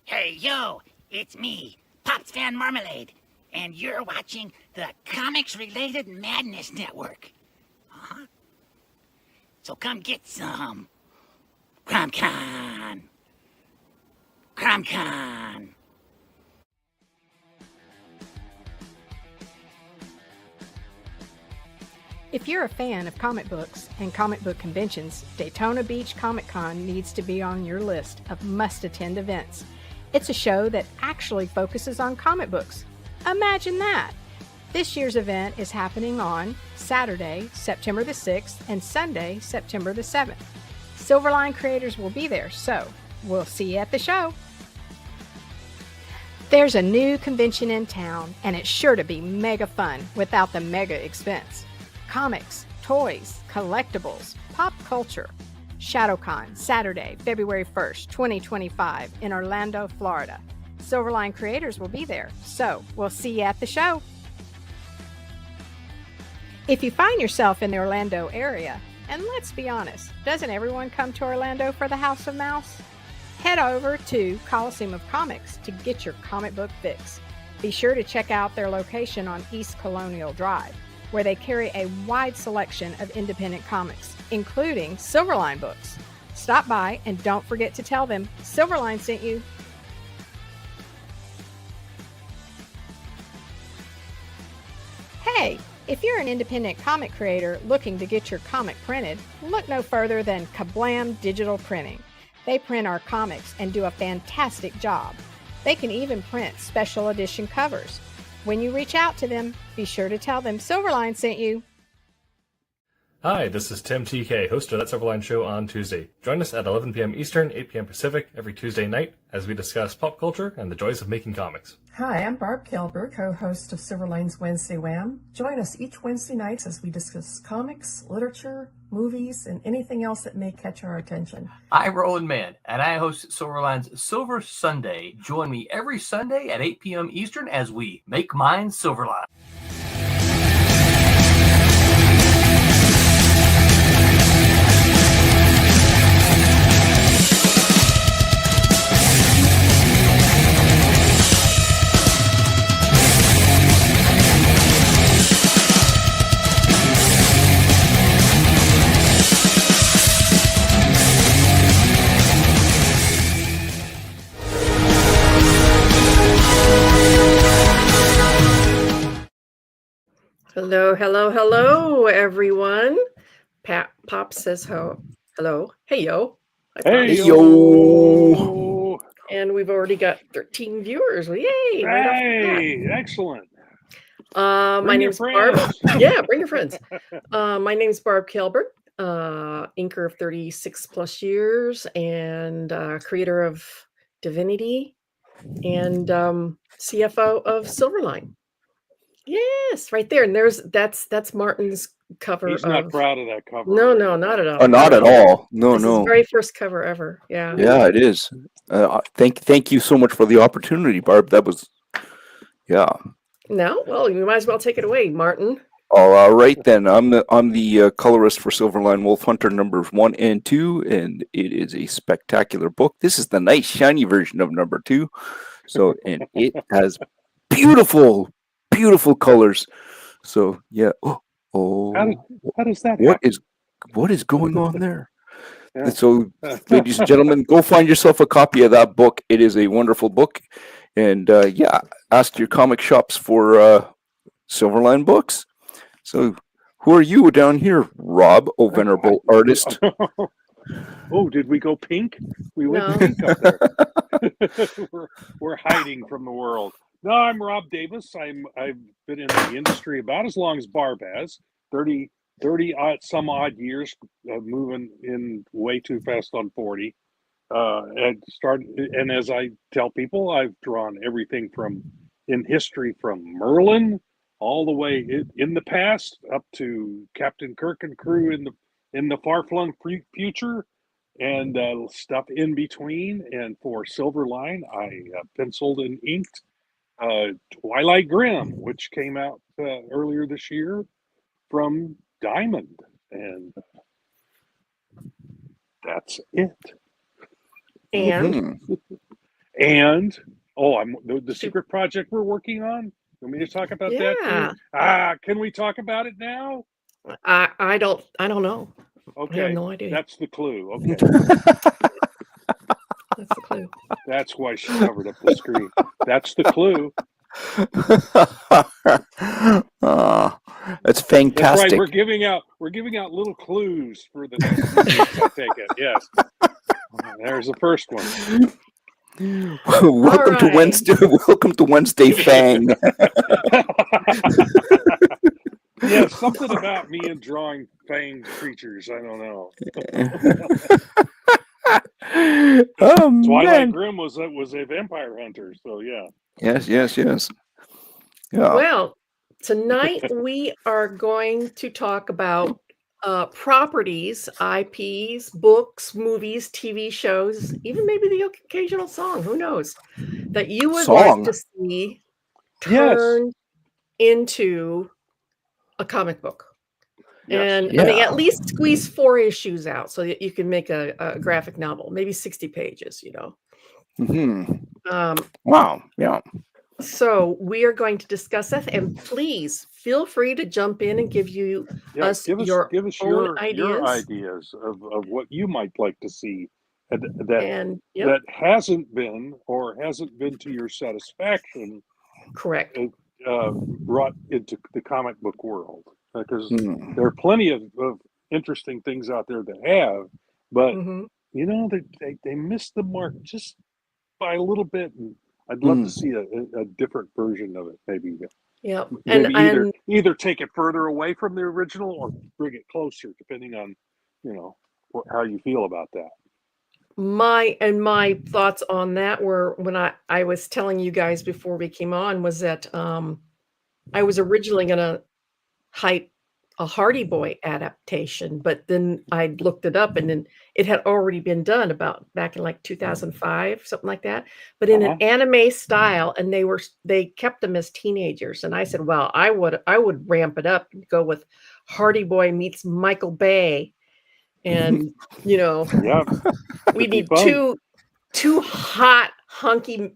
Hey, yo, it's me, Pops Van Marmalade, and you're watching the Comics-Related Madness Network. Uh-huh. So come get some. CromCon. CromCon. If you're a fan of comic books and comic book conventions, Daytona Beach Comic Con needs to be on your list of must-attend events. It's a show that actually focuses on comic books. Imagine that! This year's event is happening on Saturday, September the 6th, and Sunday, September the 7th. Silverline creators will be there, so we'll see you at the show. There's a new convention in town, and it's sure to be mega fun without the mega expense. Comics, toys, collectibles, pop culture. ShadowCon, Saturday, February 1st, 2025 in Orlando, Florida. Silverline creators will be there, so we'll see you at the show. If you find yourself in the Orlando area, and let's be honest, doesn't everyone come to Orlando for the House of Mouse? Head over to Coliseum of Comics to get your comic book fix. Be sure to check out their location on East Colonial Drive, where they carry a wide selection of independent comics, including Silverline books. Stop by and don't forget to tell them Silverline sent you. Hey, if you're an independent comic creator looking to get your comic printed, look no further than Kablam Digital Printing. They print our comics and do a fantastic job. They can even print special edition covers. When you reach out to them, be sure to tell them Silverline sent you. Hi, this is Tim TK, host of That Silverline Show on Tuesday. Join us at 11 p.m. Eastern, 8 p.m. Pacific every Tuesday night as we discuss pop culture and the joys of making comics. Hi, I'm Barb Kilber, co-host of Silverline's Wednesday Wham. Join us each Wednesday nights as we discuss comics, literature, movies, and anything else that may catch our attention. I'm Roland Mann, and I host Silverline's Silver Sunday. Join me every Sunday at 8 p.m. Eastern as we make mine Silverline. Hello, hello, hello, everyone. Pop says hello. Hey, yo. Hey, yo. And we've already got 13 viewers. Yay. Hey, excellent. My name's Barb. Yeah, bring your friends. My name's Barb Kilbert, inker of 36 plus years and creator of Divinity and CFO of Silverline. Yes, right there. And that's Martin's cover. He's not proud of that cover. No, not at all. Oh, not at all. No, This is the very first cover ever. Yeah. Yeah, it is. Thank you so much for the opportunity, Barb. That was, yeah. No, well, you might as well take it away, Martin. All right then. I'm the colorist for Silverline Wolf Hunter numbers 1 and 2, and it is a spectacular book. This is the nice shiny version of number 2. So, and it has beautiful colors. So yeah. Oh, how does that happen? What is going on there? Yeah. So, ladies and gentlemen, go find yourself a copy of that book. It is a wonderful book, and ask your comic shops for Silverline books. So, who are you down here, Rob, oh venerable artist? Oh, did we go pink? We went pink up there. we're hiding from the world. No, I'm Rob Davis. I've been in the industry about as long as Barb has, 30 some odd years, moving in way too fast on 40. And as I tell people, I've drawn everything in history from Merlin all the way in the past up to Captain Kirk and crew in the far-flung future, and stuff in between. And for Silverline, I penciled and inked Twilight Grim, which came out earlier this year from Diamond, and that's it. And And the secret project we're working on. Want me to talk about that too? Can we talk about it now? I don't know. Okay, I have no idea. that's the clue. Okay, that's the clue. That's why she covered up the screen. That's the clue. That's fantastic. That's right. We're giving out little clues for the next movies, I take it. Yes. There's the first one. Welcome to Wednesday. Welcome to Wednesday, Fang. Yeah, something about me and drawing fanged creatures. I don't know. Twilight Grimm was a vampire hunter, so yeah. Yes. Yeah. Well, tonight we are going to talk about properties, IPs, books, movies, TV shows, even maybe the occasional song, who knows, that you would like to see turned into a comic book. Yes. And I mean, at least squeeze 4 issues out so that you can make a graphic novel, maybe 60 pages, Wow. Yeah. So we are going to discuss that, and please feel free to jump in and give your own ideas of what you might like to see that hasn't been to your satisfaction. Correct. Brought into the comic book world, because there are plenty of interesting things out there to have, but they missed the mark just by a little bit, and I'd love to see a different version of it, maybe. Yeah, and either take it further away from the original or bring it closer, depending on how you feel about that. My thoughts on that were, when I was telling you guys before we came on, was that I was originally going to hype a Hardy Boy adaptation, but then I looked it up, and then it had already been done back in like 2005, something like that, but in an anime style, and they kept them as teenagers. And I said, well, I would ramp it up and go with Hardy Boy meets Michael Bay, and we need two hot hunky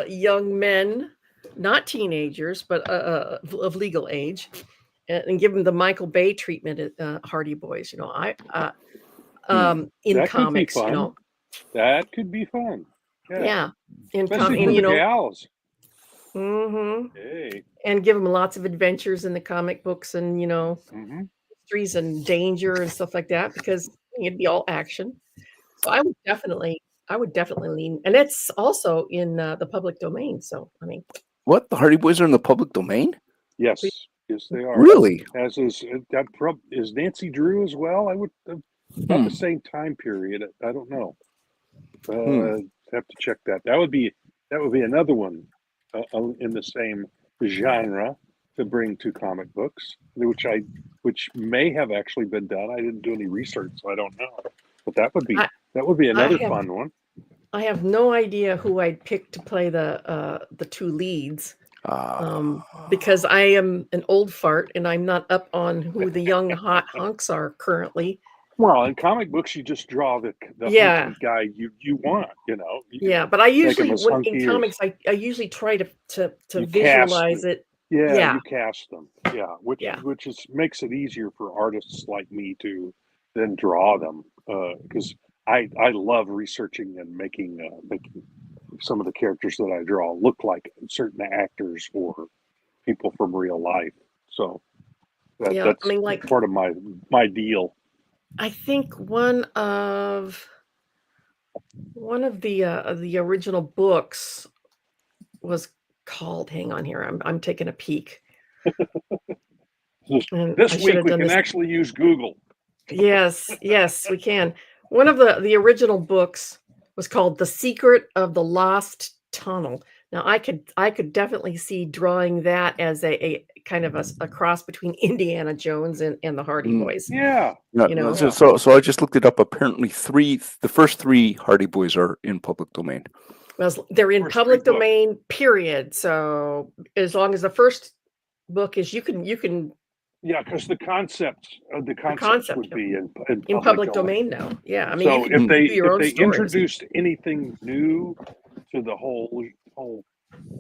young men, not teenagers, but of legal age, and give them the Michael Bay treatment at Hardy Boys. In that comics, that could be fun. Yeah, especially for the gals. Hey. And give them lots of adventures in the comic books, and mysteries and danger and stuff like that, because it'd be all action. So I would definitely lean, and it's also in the public domain. So I mean, what, the Hardy Boys are in the public domain? Yes, they are. Really? As is Nancy Drew as well. I would about the same time period. I don't know. Have to check that. That would be another one in the same genre to bring to comic books, which may have actually been done. I didn't do any research, so I don't know. But that would be another fun one. I have no idea who I'd pick to play the 2 leads, because I am an old fart and I'm not up on who the young hot hunks are currently. Well, in comic books, you just draw the hunky guy you want, Yeah, but I usually in comics I usually try to visualize it. Yeah, you cast them. Yeah, which makes it easier for artists like me to then draw them, because I love researching and making some of the characters that I draw look like certain actors or people from real life. So that's part of my deal. I think one of the original books was called. Hang on here, I'm taking a peek. This week we can actually use Google. Yes, we can. One of the original books was called The Secret of the Lost Tunnel. Now I could definitely see drawing that as a kind of a cross between Indiana Jones and the Hardy Boys. Yeah. So I just looked it up. Apparently the first 3 Hardy Boys are in public domain. Well, they're in public domain, period. So as long as the first book is, you can. Yeah, because the concept would be in public domain now. Yeah, I mean, so if they introduced anything new to the whole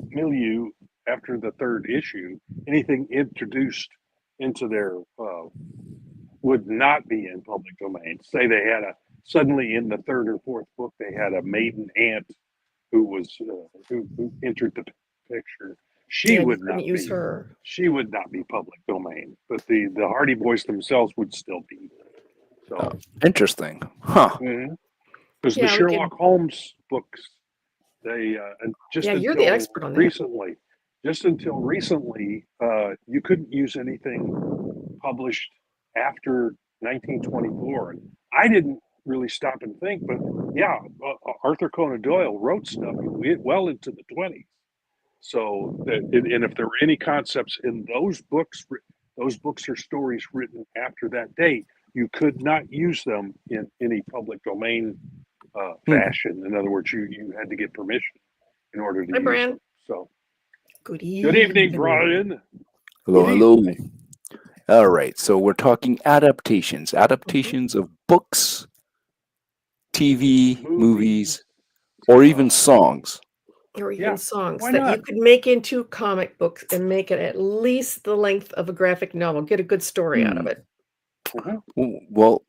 milieu after the third issue. Anything introduced into their would not be in public domain. Say they had suddenly in the third or fourth book they had a maiden aunt who was who entered the picture. She would not use be. her. She would not be public domain, but the Hardy Boys themselves would still be. So interesting, huh? Because the Sherlock Holmes books, they just you're the expert on that. recently, just until recently, you couldn't use anything published after 1924. I didn't really stop and think, but yeah, Arthur Conan Doyle wrote stuff well into the 20s. So, and if there were any concepts in those books or stories written after that date, you could not use them in any public domain fashion. In other words, you had to get permission in order to use them. So, good evening, Brian. Hello. All right, so we're talking adaptations of books, TV, movies, or even songs. Or even songs that you could make into comic books and make it at least the length of a graphic novel. Get a good story out of it. Well,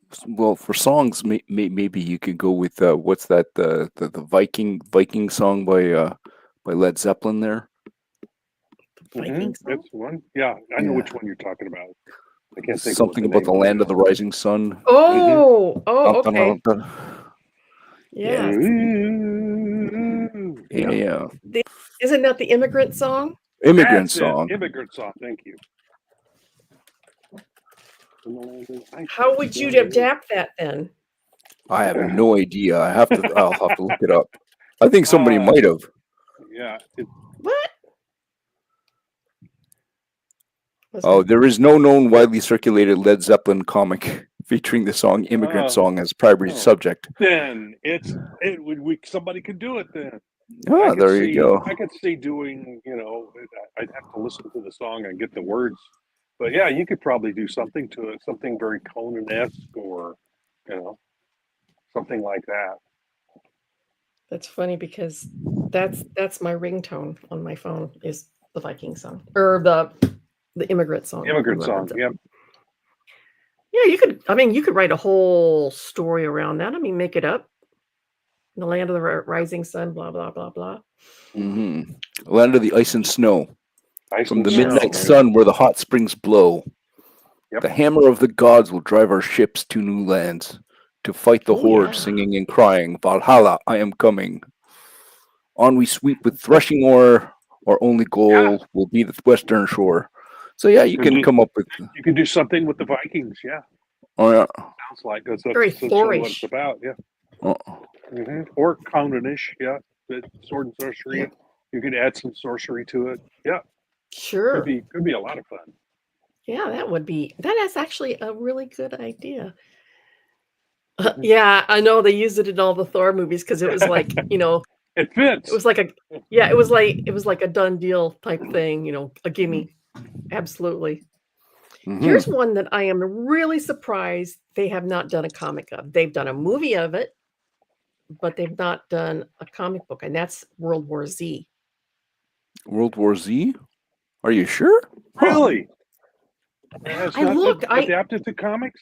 for songs, maybe you could go with what's that? The Viking song by Led Zeppelin there. That's one. Yeah, I know which one you're talking about. I can't think something about the land of the rising sun. Okay. Yeah. Isn't that the immigrant song? Immigrant song. Thank you. How would you adapt that then? I have no idea. I'll have to look it up. I think somebody might have. Yeah. What? There is no known widely circulated Led Zeppelin comic featuring the song "Immigrant Song" as primary subject. Then somebody could do it then. Oh, there you go. I could see doing, I'd have to listen to the song and get the words. But yeah, you could probably do something to it, something very Conan-esque or, something like that. That's funny because that's my ringtone on my phone is the Viking song or the immigrant song. Immigrant song, yeah. Yeah, you could write a whole story around that. Make it up. The land of the rising sun, blah, blah, blah, blah. Land of the ice and snow. From the midnight sun where the hot springs blow. The hammer of the gods will drive our ships to new lands to fight the horde, singing and crying, Valhalla, I am coming. On we sweep with threshing oar, our only goal will be the western shore. So yeah, you can come up with. You can do something with the Vikings, yeah. Oh yeah. Sounds like that's very what it's about, yeah. Or Conanish, yeah. Sword and sorcery. Yeah. You could add some sorcery to it. Yeah. Sure. Could be a lot of fun. Yeah, that is actually a really good idea. Yeah, I know they used it in all the Thor movies because it was like, it fits. It was like a done deal type thing, a gimme. Absolutely. Here's one that I am really surprised they have not done a comic of. They've done a movie of it, but they've not done a comic book, and that's World War Z. World War Z? Are you sure? Really? Adapted to comics?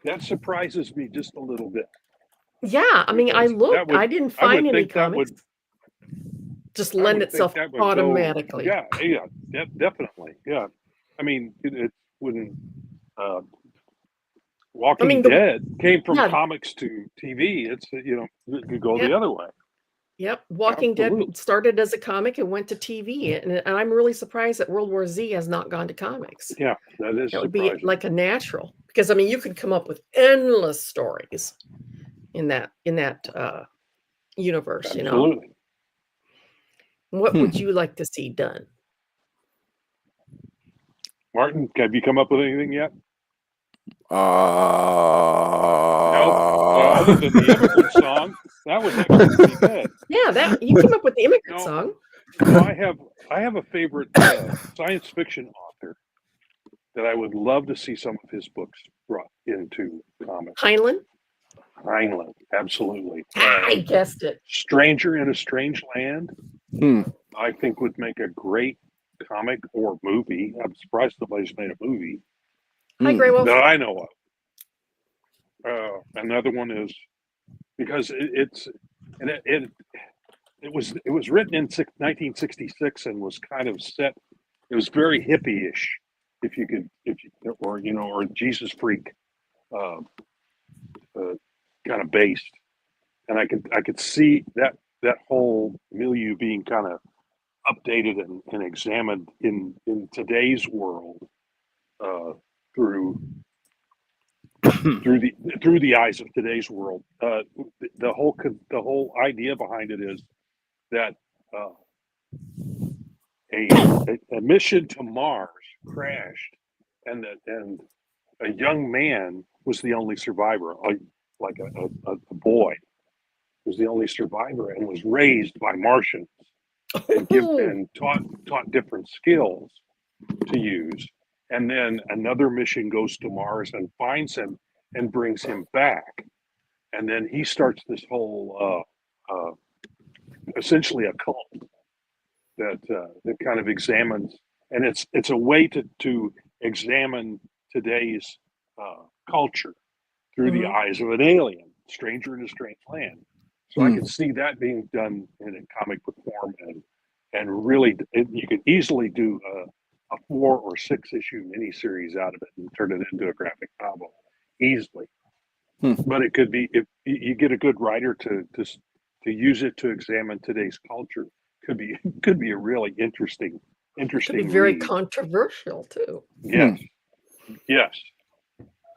That surprises me just a little bit. Yeah, I looked. I didn't find any comics. Just lend itself automatically. Definitely. Yeah. It wouldn't. Walking Dead came from comics to TV. It's it could go the other way. Yep, Walking Dead started as a comic and went to TV, and I'm really surprised that World War Z has not gone to comics. Yeah, that would be like a natural because you could come up with endless stories in that universe. Absolutely. What would you like to see done? Martin, have you come up with anything yet? No. Other than the immigrant song, that was actually pretty good. Yeah, you came up with the immigrant song. I have a favorite science fiction author that I would love to see some of his books brought into comics. Heinlein. Absolutely. I guessed it. Stranger in a Strange Land, I think would make a great comic or movie. I'm surprised nobody's made a movie Hi, Grey Wolf. that I know of. Another one is because it was written in 1966 and was kind of set. It was very hippie-ish, or Jesus freak kind of based, and I could see that whole milieu being kind of updated and examined in today's world through the eyes of today's world. The whole idea behind it is that a mission to Mars crashed, and a young man was the only survivor, like a boy was the only survivor, and was raised by Martians and taught different skills to use. And then another mission goes to Mars and finds him and brings him back. And then he starts this whole, essentially a cult that kind of examines, and it's a way to examine today's culture through the eyes of an alien, stranger in a strange land. So I can see that being done in a comic book form, and really, you could easily do a 4 or 6 issue miniseries out of it and turn it into a graphic novel easily. But it could be, if you get a good writer to use it to examine today's culture, could be a really interesting Could be very read. controversial too. Yes, yes.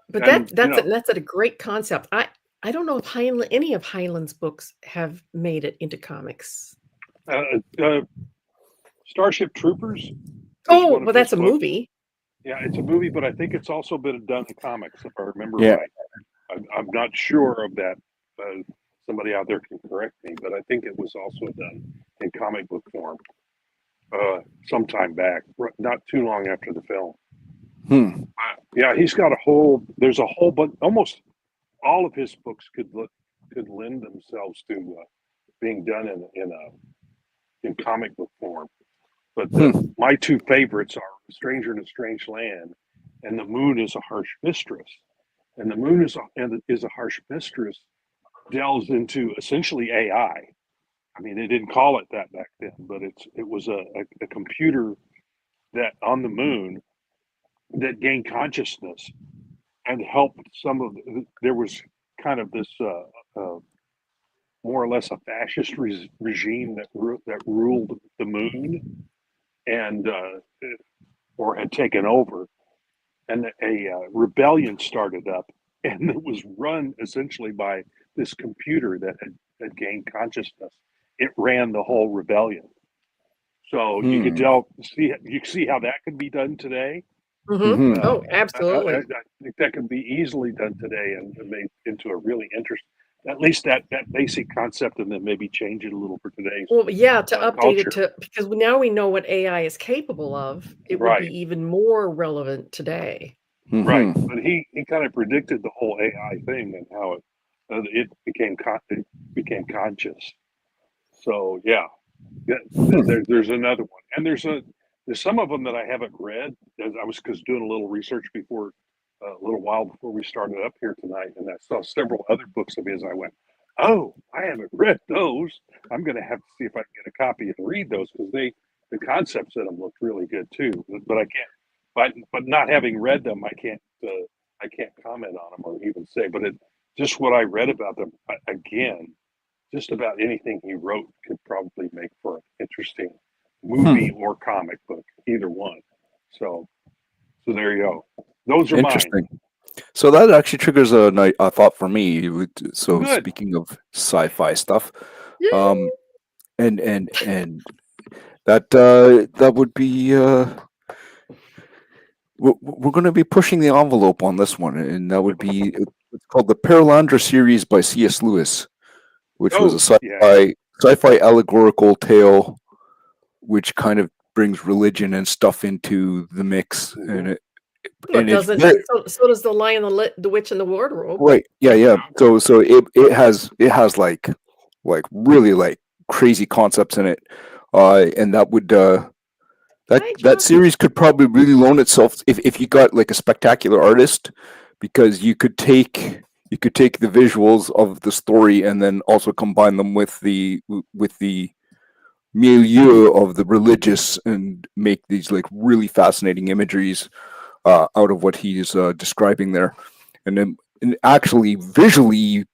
But that's a great concept. I don't know if any of Heinlein's books have made it into comics. Starship Troopers. Oh, well, that's a movie. Yeah, it's a movie, but I think it's also been done in comics, if I remember right. I'm not sure of that. Somebody out there can correct me, but I think it was also done in comic book form sometime back, not too long after the film. Yeah, he's got there's a whole bunch, almost all of his books could lend themselves to being done in comic book form. But my two favorites are Stranger in a Strange Land and The Moon is a Harsh Mistress. And The Moon is a Harsh Mistress delves into essentially AI. I mean, they didn't call it that back then, but it was a computer that on the moon that gained consciousness and helped there was kind of this more or less a fascist regime that ruled the moon and or had taken over, and a rebellion started up, and it was run essentially by this computer that had gained consciousness. It ran the whole rebellion. So you could see how that could be done today. Oh, absolutely. I think that can be easily done today and made into a really interesting, at least that basic concept, and then maybe change it a little for today's. Well, yeah, to update culture. it because now we know what AI is capable of. It would be even more relevant today. Right, but he kind of predicted the whole AI thing and how it became conscious. So yeah, there's another one, and there's some of them that I haven't read. I was doing a little research before, a little while before we started up here tonight, and I saw several other books of his. I went, oh, I haven't read those. I'm going to have to see if I can get a copy and read those, because the concepts in them looked really good too. But I can't. But not having read them, I can't comment on them or even say. But just what I read about them, again, just about anything he wrote could probably make for an interesting movie or comic book, either one. So there you go. Those are interesting. mine. So that actually triggers a thought for me. So Good. Speaking of sci-fi stuff, and that would be we're going to be pushing the envelope on this one, and that would be it's called the Perelandra series by C.S. Lewis, which was a sci-fi allegorical tale, which kind of brings religion and stuff into the mix, and Well, and it's doesn't very, so does the Lion, the Witch, and the Wardrobe. right. Yeah. So it has like really like crazy concepts in it, and that would Hi, that John. series could probably really loan itself if you got like a spectacular artist, because you could take the visuals of the story and then also combine them with the milieu of the religious and make these like really fascinating imageries out of what he's describing there, and then and actually visually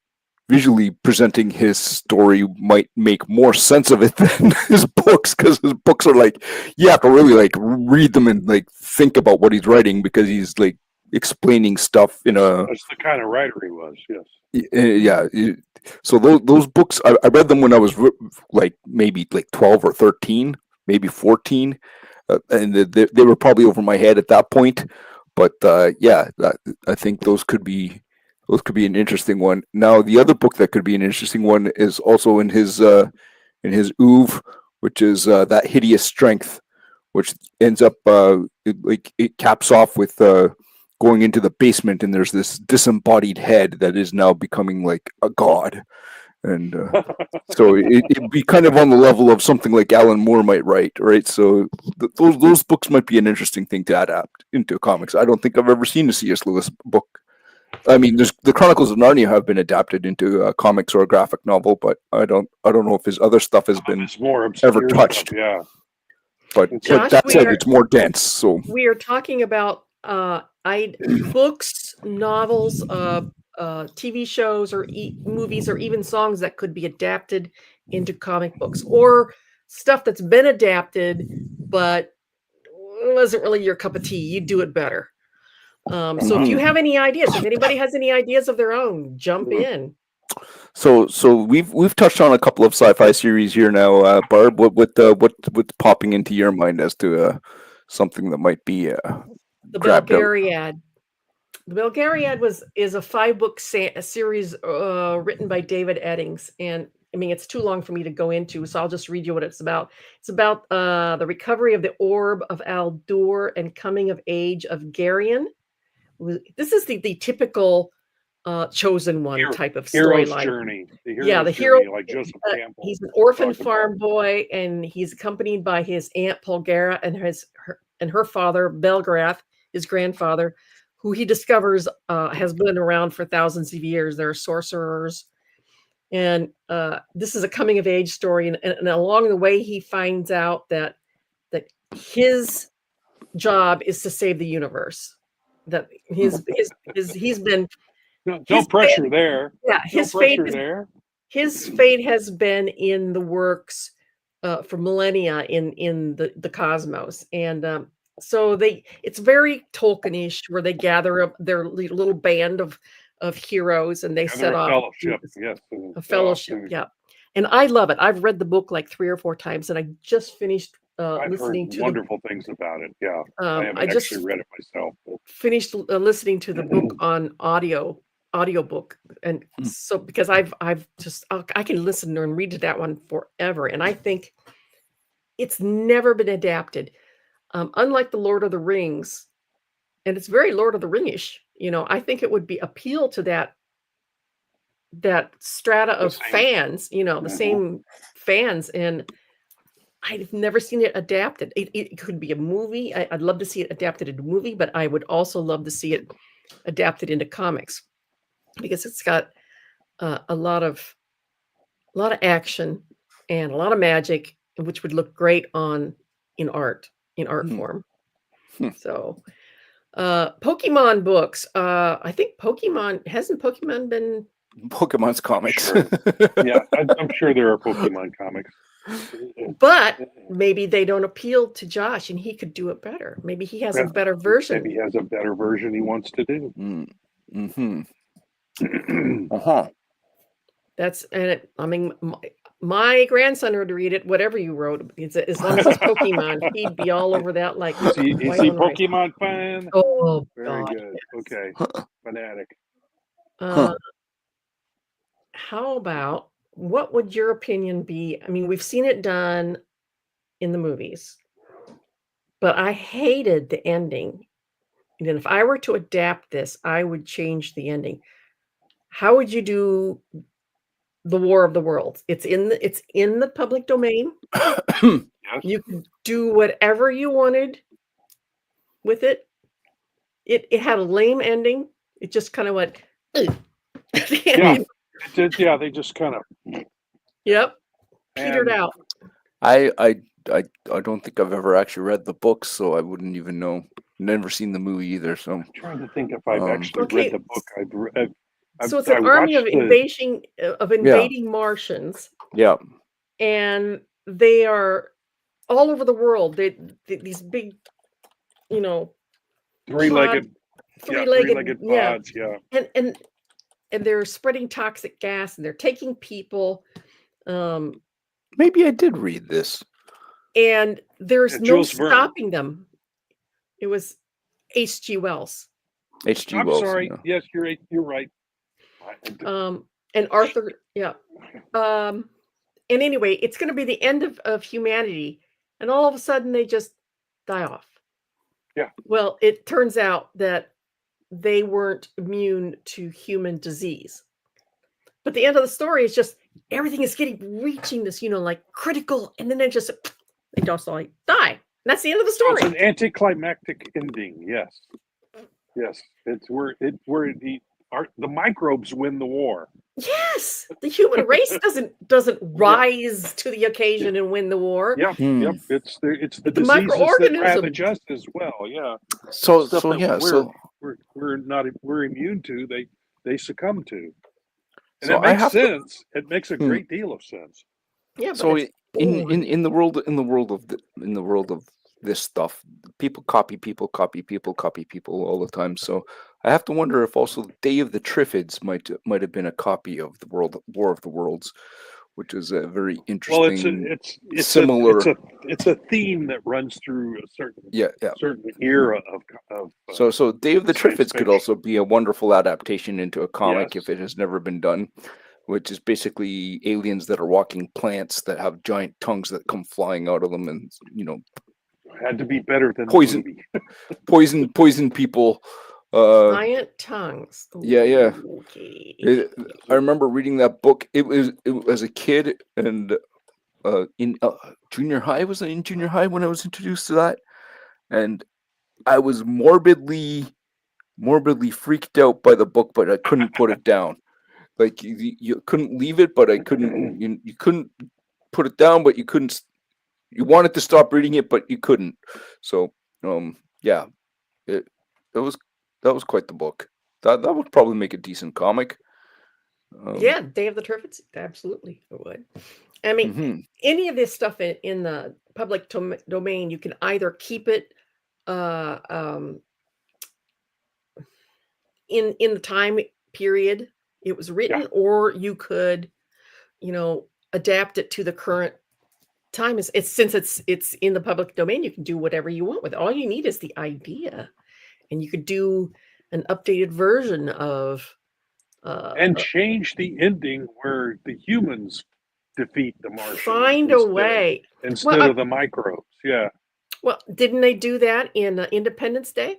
presenting his story might make more sense of it than his books, because his books are like you have to really like read them and like think about what he's writing, because he's like explaining stuff in a That's the kind of writer he was. Yes. yeah. So those books, I read them when I was like maybe like 12 or 13, maybe 14, and they were probably over my head at that point. But yeah, I think those could be an interesting one. Now, the other book that could be an interesting one is also in his oeuvre, which is That Hideous Strength, which ends up it caps off with going into the basement, and there's this disembodied head that is now becoming like a god, and so it'd be kind of on the level of something like Alan Moore might write, right? So those books might be an interesting thing to adapt into comics. I don't think I've ever seen a C.S. Lewis book. I mean, there's the Chronicles of Narnia have been adapted into comics or a graphic novel, but I don't know if his other stuff has been It's more obscure ever touched. stuff, yeah. But Josh, that said, it's more dense. So we are talking about books, novels, TV shows, or movies, or even songs that could be adapted into comic books, or stuff that's been adapted but wasn't really your cup of tea. You do it better. So if you have any ideas, if anybody has any ideas of their own, jump in. So we've touched on a couple of sci-fi series here now, Barb. What's popping into your mind as to something that might be The grabbed out? Belgariad. The Belgariad is a 5-book series written by David Eddings, and I mean it's too long for me to go into, so I'll just read you what it's about. It's about the recovery of the orb of Aldur and coming of age of Garion. This is the typical chosen one type of hero's storyline. journey. The hero, like Joseph Campbell. He's an orphan farm boy, and he's accompanied by his aunt Polgara and her father Belgrath, his grandfather, who he discovers has been around for thousands of years. They're sorcerers, and this is a coming of age story. And along the way, he finds out that his job is to save the universe. That he's been no pressure there. Yeah, his fate has been in the works for millennia in the cosmos, and so it's very Tolkien-ish, where they gather up their little band of heroes and they set off fellowship. Yes, a fellowship. Yeah, and I love it. I've read the book like 3 or 4 times, and I just finished listening to wonderful things about it. Yeah, I haven't actually read it myself. But finished listening to the book on audiobook, and so because I can listen and read to that one forever, and I think it's never been adapted, unlike the Lord of the Rings, and it's very Lord of the Ring-ish. I think it would be appeal to that strata of fans, the same fans, and I've never seen it adapted. It could be a movie. I'd love to see it adapted into a movie, but I would also love to see it adapted into comics, because it's got a lot of action and a lot of magic, which would look great in art form. So Pokemon books. I think hasn't Pokemon been Pokemon's comics. Sure. Yeah, I'm sure there are Pokemon comics. But maybe they don't appeal to Josh, and he could do it better. Maybe he has a better version. Maybe he has a better version he wants to do. I mean, my grandson would read it, whatever you wrote. As long as it's Pokemon, he'd be all over that. Like, is he Pokemon fan? Oh, very God, good. yes. Okay, fanatic. How about, what would your opinion be? I mean, we've seen it done in the movies, but I hated the ending And then if I were to adapt this, I would change the ending. How would you do the War of the Worlds? It's in the public domain. You can do whatever you wanted with it. It had a lame ending. It just kind of went. Yeah, they just kind of. Yep, petered And- out. I don't think I've ever actually read the books, so I wouldn't even know. Never seen the movie either. So I'm trying to think if I've actually Okay. read the book. So it's an army of invading Martians, yeah, and they are all over the world. These big, three-legged yeah, pods. Yeah. and they're spreading toxic gas, and they're taking people. maybe I did read this. And there's Yeah, no Jules Verne. stopping them. It was H.G. Wells. H.G. I'm Wells. sorry. Yeah. Yes, you're right. And Arthur, yeah. And anyway, it's going to be the end of humanity, and all of a sudden they just die off. Yeah. Well, it turns out that they weren't immune to human disease. But the end of the story is just everything is reaching this, like critical, and then they just all die. And that's the end of the So story. it's an anticlimactic ending. Yes. It's where the microbes win the war. Yes, the human race doesn't rise to the occasion and win the war. Yep. It's the diseases that microorganism. ravage us as well. Yeah. So Stuff that yeah. we're immune to. They succumb to. And So it I makes have to- sense. It makes a great deal of sense. Yeah, but So it's in the world of this stuff, people copy people all the time. So I have to wonder if also Day of the Triffids might have been a copy of the War of the Worlds, which is a very interesting. Well, it's similar. It's a theme that runs through a certain era of. So Day of the science Triffids could fiction. also be a wonderful adaptation into a comic Yes. if it has never been done, which is basically aliens that are walking plants that have giant tongues that come flying out of them, and had to be better than Poison. the movie. poison people. giant tongues. Yeah. Okay. I remember reading that book. It was as a kid, and in junior high. Was it in junior high when I was introduced to that? And I was morbidly freaked out by the book, but I couldn't put it down. Like you couldn't leave it, but I couldn't. You couldn't put it down, but you couldn't. You wanted to stop reading it, but you couldn't. So yeah, that was quite the book. That would probably make a decent comic. Yeah, Day of the Triffids, absolutely it would. I mean, any of this stuff in the public domain, you can either keep it in the time period it was written, or you could, adapt it to the current time. Since it's in the public domain, you can do whatever you want with it. All you need is the idea, and you could do an updated version of and change the ending where the humans defeat the Martians. Find a way instead of the microbes. Yeah. Well, didn't they do that in Independence Day?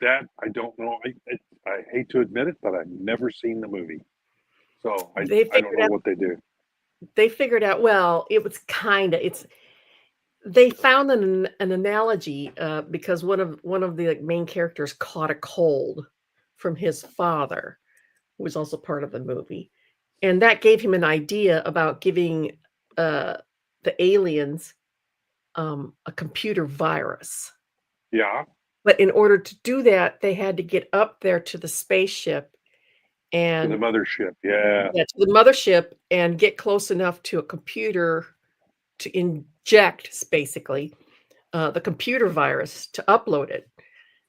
That I don't know. I hate to admit it, but I've never seen the movie, so I don't know what they do. They figured out. Well, it was they found an analogy because one of the main characters caught a cold from his father, who was also part of the movie, and that gave him an idea about giving the aliens a computer virus. Yeah. But in order to do that, they had to get up there to the spaceship and to the mothership. Yeah. To the mothership and get close enough to a computer to inject basically the computer virus to upload it.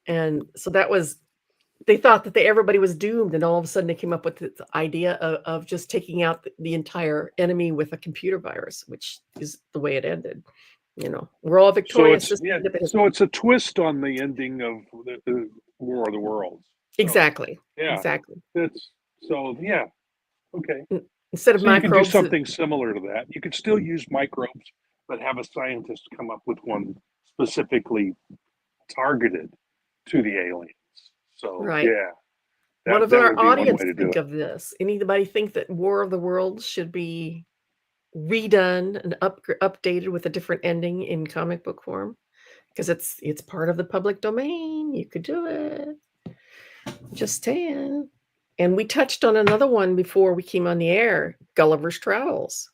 And so they thought that everybody was doomed, and all of a sudden they came up with the idea of just taking out the entire enemy with a computer virus, which is the way it ended. We're all victorious. So it's a twist on the ending of the War of the Worlds. So, exactly. Yeah. Exactly. Okay. Instead of microbes, you can do something similar to that. You could still use microbes, but have a scientist come up with one specifically targeted to the aliens. So Right. yeah, What that does our would be one audience way to do think it. of this? Anybody think that War of the Worlds should be redone and updated with a different ending in comic book form? Because it's part of the public domain. You could do it. Just saying. And we touched on another one before we came on the air, Gulliver's Travels.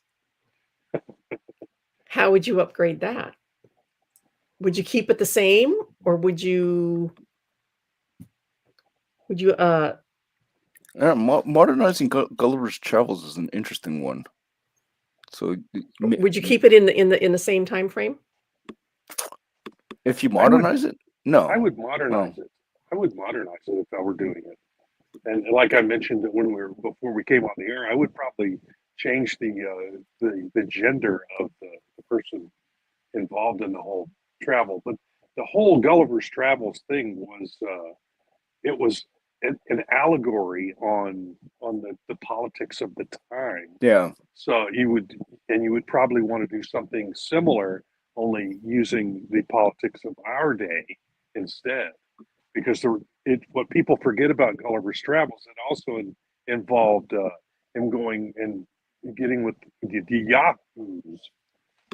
How would you upgrade that? Would you keep it the same, or would you modernizing Gulliver's Travels is an interesting one. So would you keep it in the same time frame? If you modernize it, no. I would modernize it. I would modernize it if I were doing it. And like I mentioned that before we came on the air, I would probably change the gender of the person involved in the whole travel. But the whole Gulliver's Travels thing was it was an allegory on the politics of the time. Yeah. So you would probably want to do something similar, only using the politics of our day instead, because what people forget about Gulliver's Travels, it also involved him going and getting with the Yahoos.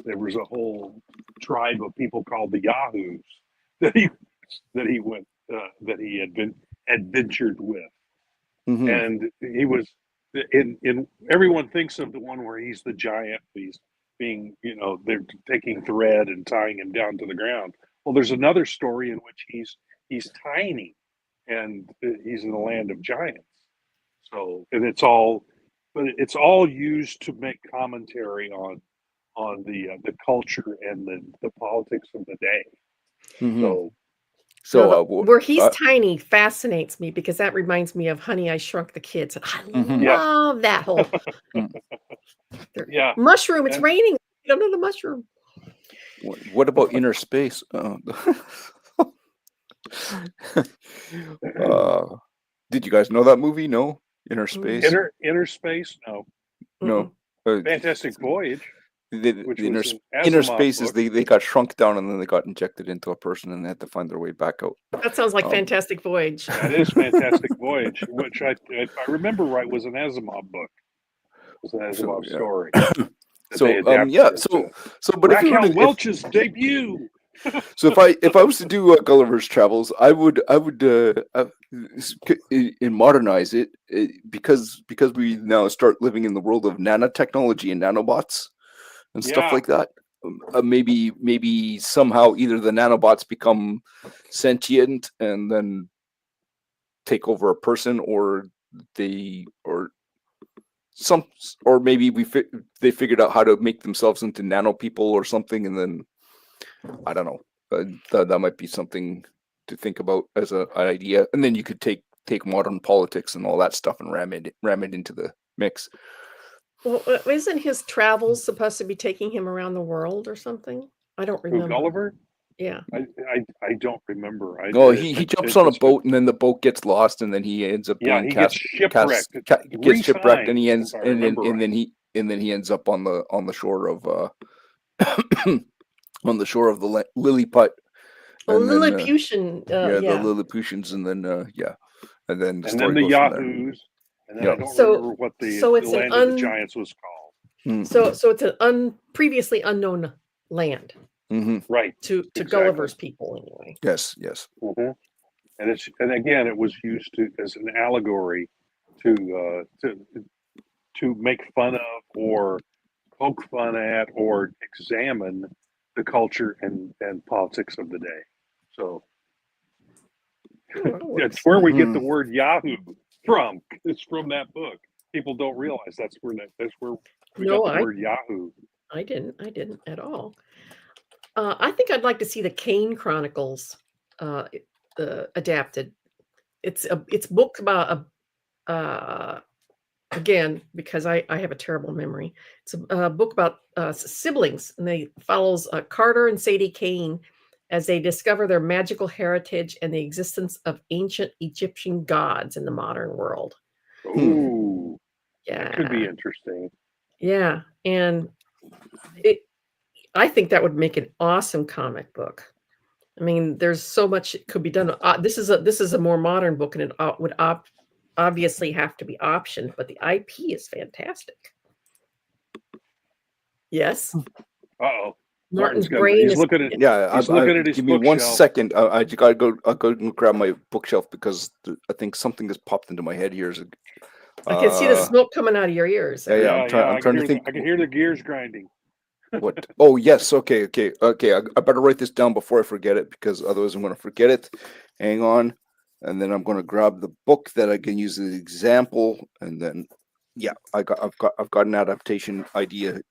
There was a whole tribe of people called the Yahoos that he had been adventured with. Mm-hmm. And he was in everyone thinks of the one where he's the giant, he's being, they're taking thread and tying him down to the ground. Well, there's another story in which he's tiny and he's in the land of giants. So, and it's all used to make commentary on the culture and the politics of the day. Mm-hmm. So where he's tiny fascinates me, because that reminds me of Honey, I Shrunk the Kids. I love that whole mushroom. It's raining. Get under the mushroom. What about inner space? Did you guys know that movie? No, Inner Space. Inner Space? No. No. Fantastic Voyage. Inner space is they got shrunk down and then they got injected into a person and they had to find their way back out. That sounds like Fantastic Voyage. That is Fantastic Voyage, which if I remember right was an Asimov book. It was an Asimov story. But Raquel Welch's debut. So if I was to do Gulliver's Travels, I would modernize it because we now start living in the world of nanotechnology and nanobots and stuff like that. Maybe somehow either the nanobots become sentient and then take over a person, or maybe they figured out how to make themselves into nano people or something, and then I don't know. That might be something to think about as an idea, and then you could take modern politics and all that stuff and ram it into the mix. Well, isn't his travels supposed to be taking him around the world or something? I don't remember. Gulliver? Yeah. I don't remember. He jumps on a boat and then the boat gets lost and then he ends up being gets shipwrecked. Gets shipwrecked and he ends and then he ends up on the shore of on the shore of the Lilliput. Lilliputian. The Lilliputians, and then and then the Yahoos. And then I don't remember what the land of the giants was called. So it's an previously unknown land. Mm-hmm. Right. To Gulliver's people, anyway. Yes. Mm-hmm. And again, it was used as an allegory to make fun of or poke fun at or examine the culture and politics of the day. So that's where we get the word Yahoo from. It's from that book. People don't realize that's where we got the word Yahoo. I didn't at all. I think I'd like to see the Kane Chronicles adapted. It's books about again, because I have a terrible memory. It's a book about siblings, and they follows Carter and Sadie Kane as they discover their magical heritage and the existence of ancient Egyptian gods in the modern world. Ooh, yeah, that could be interesting. Yeah, and I think that would make an awesome comic book. I mean, there's so much it could be done. This is a more modern book, and it would obviously have to be optioned, but the IP is fantastic. Yes, Uh-oh. Martin's brain He's is. looking at Yeah, looking at his give me one bookshelf. second. I just gotta go. I'll go and grab my bookshelf because I think something has popped into my head here. I can see the smoke coming out of your ears. Yeah, I'm trying to think. I can hear the gears grinding. What? Oh, yes. Okay. I better write this down before I forget it because otherwise I'm going to forget it. Hang on, and then I'm going to grab the book that I can use as an example, and then yeah, I've got an adaptation idea.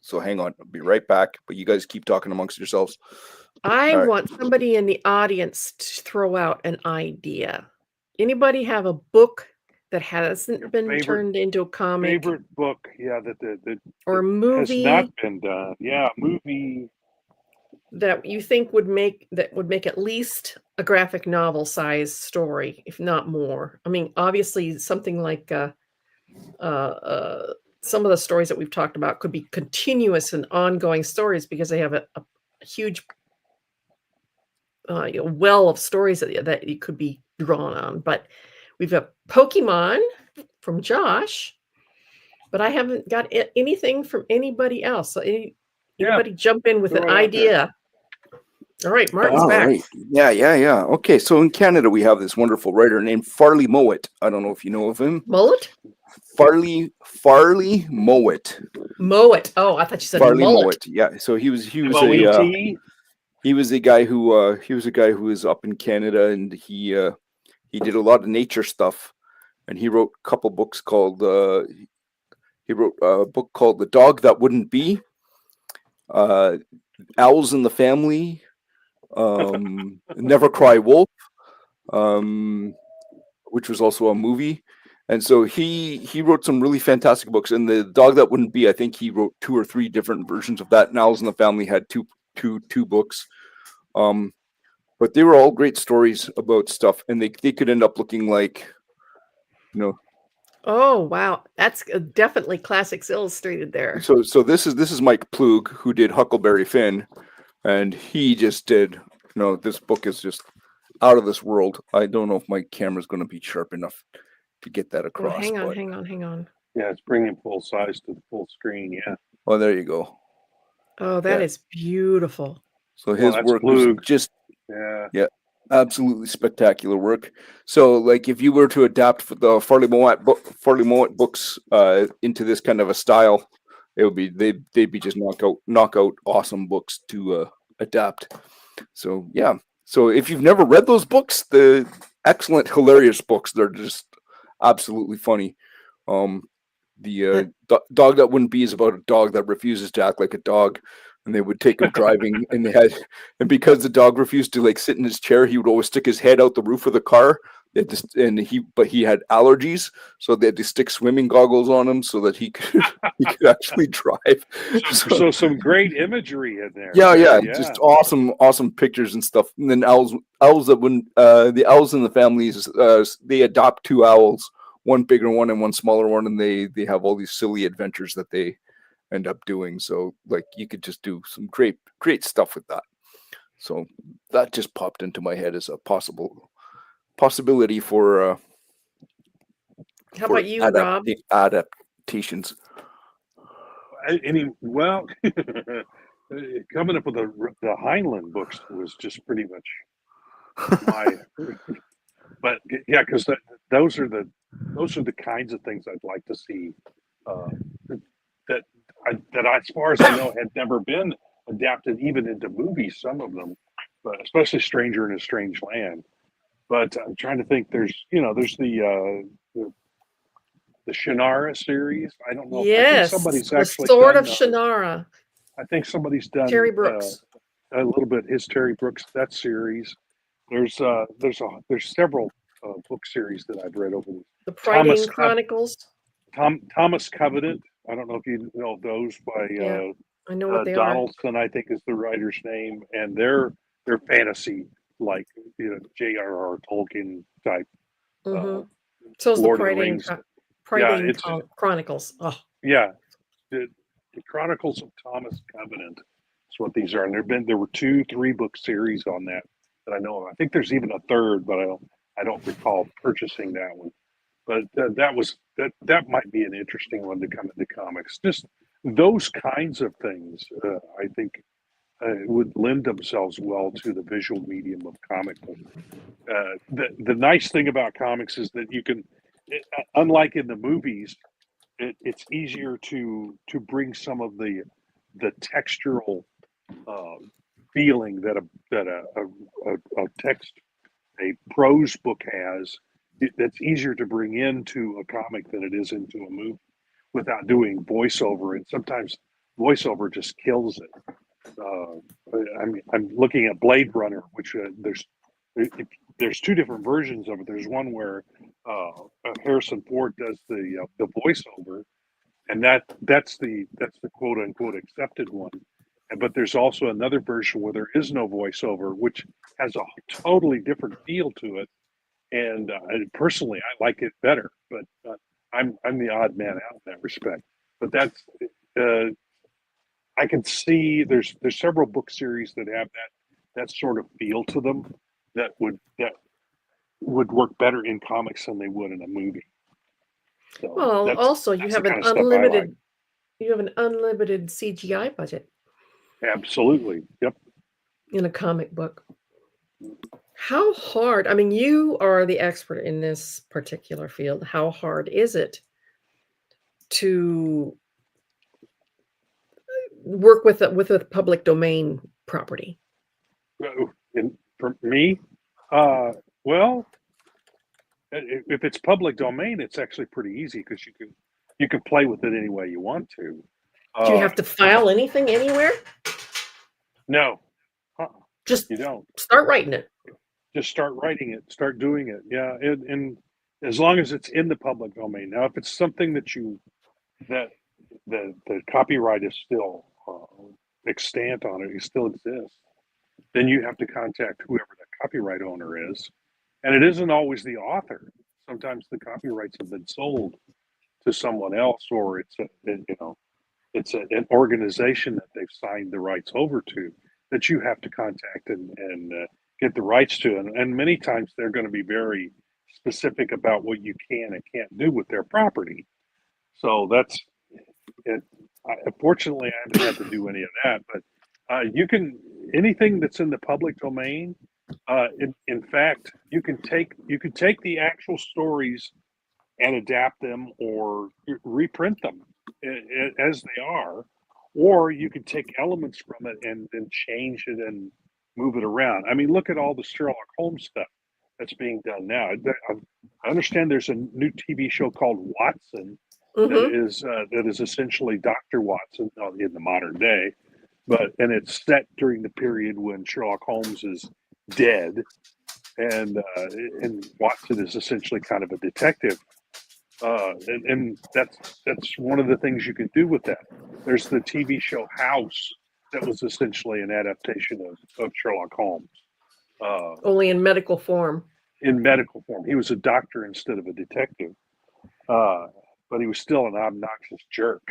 So hang on, I'll be right back. But you guys keep talking amongst yourselves. I All right. want somebody in the audience to throw out an idea. Anybody have a book that hasn't been turned into a comic? Favorite book, yeah, that or a movie has not been done. Yeah, movie that you think would make at least a graphic novel size story, if not more. I mean, obviously something like some of the stories that we've talked about could be continuous and ongoing stories because they have a huge well of stories that you could be drawn on. But we've got Pokemon from Josh, but I haven't got anything from anybody else. So anybody jump in with an idea. All right, Martin's back. Right. Yeah. Okay, so in Canada we have this wonderful writer named Farley Mowat. I don't know if you know of him. Mullet? Farley Mowat. Mowat. Oh, I thought you said Farley mullet. Mowat. Yeah. So he was M-O-E-T? he was a guy who was up in Canada, and he did a lot of nature stuff, and he wrote a couple books called he wrote a book called The Dog That Wouldn't Be, Owls in the Family, Never Cry Wolf, which was also a movie. And so he wrote some really fantastic books. And The Dog That Wouldn't Be, I think he wrote 2 or 3 different versions of that. And Owls in the Family had two books. But they were all great stories about stuff, and they could end up looking like, Oh wow, that's definitely Classics Illustrated there. So this is Mike Plug, who did Huckleberry Finn, and he just did. This book is just out of this world. I don't know if my camera's going to be sharp enough to get that across. Hang on. Yeah, it's bringing full size to the full screen. Yeah. Oh, there you go. Oh, that is beautiful. So his work was just absolutely spectacular work. So, like, if you were to adapt the Farley Mowat books into this kind of a style, it would be they'd be just knockout awesome books to adapt. So yeah. So if you've never read those books, the excellent, hilarious books, they're just absolutely funny. The Dog That Wouldn't Be is about a dog that refuses to act like a dog. And they would take him driving, and because the dog refused to sit in his chair, he would always stick his head out the roof of the car. But he had allergies, so they had to stick swimming goggles on him so that he could actually drive. So some great imagery in there. Yeah, just awesome pictures and stuff. And then the owls in the families, they adopt 2 owls, one bigger one and one smaller one, and they have all these silly adventures that they end up doing. So you could just do some great stuff with that. So that just popped into my head as a possibility for how about you, Rob? Adaptations. I mean, well, coming up with the Heinlein books was just pretty much my but yeah, because those are the kinds of things I'd like to see that as far as I know had never been adapted even into movies, some of them, but especially Stranger in a Strange Land. But I'm trying to think, there's the Shannara series. I don't know. Yes, I think somebody's the actually Sword done, of Shannara. I think somebody's done Terry Brooks. A little bit. His Terry Brooks, that series. There's several book series that I've read over the Prydain Chronicles. Thomas Covenant. I don't know if you know those by I know what they Donaldson, I think is the writer's name, and they're fantasy, like J.R.R. Tolkien type. Mm-hmm. So is the Prydain Chronicles. Oh. Yeah, the Chronicles of Thomas Covenant. That's what these are. And there were 2-3 book series on that I know of. I think there's even a third, but I don't recall purchasing that one. But that might be an interesting one to come into comics. Just those kinds of things, I think, would lend themselves well to the visual medium of comic book. The nice thing about comics is that you can, unlike in the movies, it's easier to bring some of the textural feeling that a text, a prose book has. That's easier to bring into a comic than it is into a movie without doing voiceover, and sometimes voiceover just kills it. I'm looking at Blade Runner, which there's 2 different versions of it. There's one where Harrison Ford does the voiceover, and that's the quote unquote accepted one. But there's also another version where there is no voiceover, which has a totally different feel to it. And personally, I like it better. But I'm the odd man out in that respect. But that's I can see there's several book series that have that sort of feel to them that would work better in comics than they would in a movie. So well, also you have an unlimited CGI budget. Absolutely. Yep. In a comic book. How hard, I mean, you are the expert in this particular field. How hard is it to work with a public domain property? For me, well, if it's public domain, it's actually pretty easy because you can play with it any way you want to. Do you have to file anything anywhere? No. Just you don't start writing it. Just start writing it, start doing it. Yeah, and as long as it's in the public domain. Now, if it's something that the copyright is still extant on it still exists, then you have to contact whoever the copyright owner is, and it isn't always the author. Sometimes the copyrights have been sold to someone else, or it's an organization that they've signed the rights over to that you have to contact and get the rights to. And many times they're going to be very specific about what you can and can't do with their property. So that's it. Fortunately, I haven't had to do any of that, but you can, anything that's in the public domain. In fact, you can take the actual stories and adapt them or reprint them as they are, or you can take elements from it and then change it and move it around. I mean, look at all the Sherlock Holmes stuff that's being done now. I understand there's a new TV show called Watson that is essentially Dr. Watson in the modern day, and it's set during the period when Sherlock Holmes is dead, and Watson is essentially kind of a detective. And that's one of the things you can do with that. There's the TV show House that was essentially an adaptation of Sherlock Holmes. Only in medical form. In medical form. He was a doctor instead of a detective. But he was still an obnoxious jerk.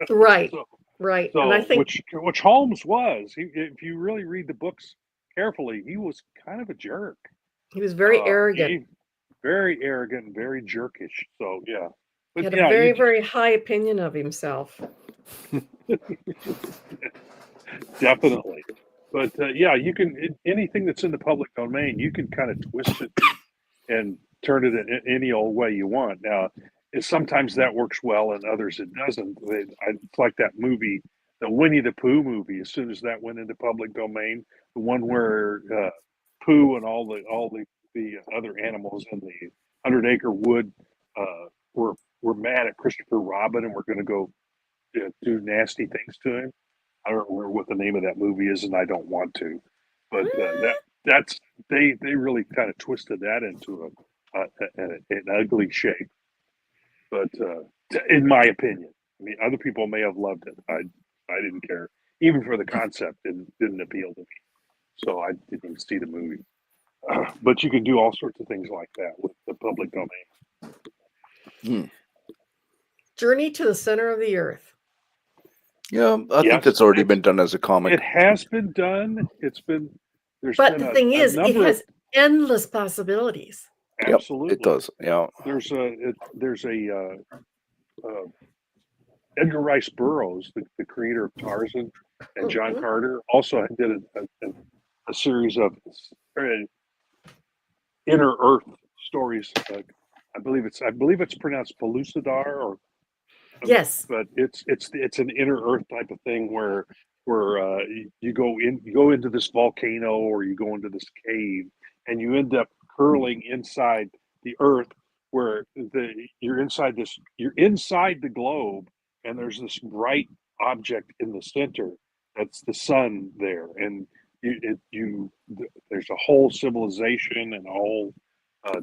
Right. Right. So, and I think which Holmes was. If you really read the books carefully, he was kind of a jerk. He was very arrogant. Very arrogant and very jerkish. So yeah. But, he had a very, very high opinion of himself. Definitely. But yeah, you can, anything that's in the public domain, you can kind of twist it and turn it in any old way you want. Now, sometimes that works well and others it doesn't. It's like that movie, the Winnie the Pooh movie. As soon as that went into public domain, the one where Pooh and all the other animals in the 100-acre wood were mad at Christopher Robin and were going to go do nasty things to him. I don't remember what the name of that movie is, and I don't want to. But that's they really kind of twisted that into an ugly shape. But in my opinion, I mean, other people may have loved it. I didn't care, even for the concept. Didn't appeal to me, so I didn't even see the movie. But you can do all sorts of things like that with the public domain. Journey to the Center of the Earth. Yeah, I think Yes, that's already been done as a comic. it has been done. There's But been the thing a is, it number has endless possibilities. Yep, absolutely. it does. Yeah. There's Edgar Rice Burroughs, the creator of Tarzan, and John Mhm. Carter also did a series of inner Earth stories. I believe it's pronounced Pellucidar, or Yes. but it's an inner Earth type of thing where you go into this volcano, or you go into this cave, and you end up curling inside the Earth, where you're inside the globe, and there's this bright object in the center that's the sun there, and there's a whole civilization and a whole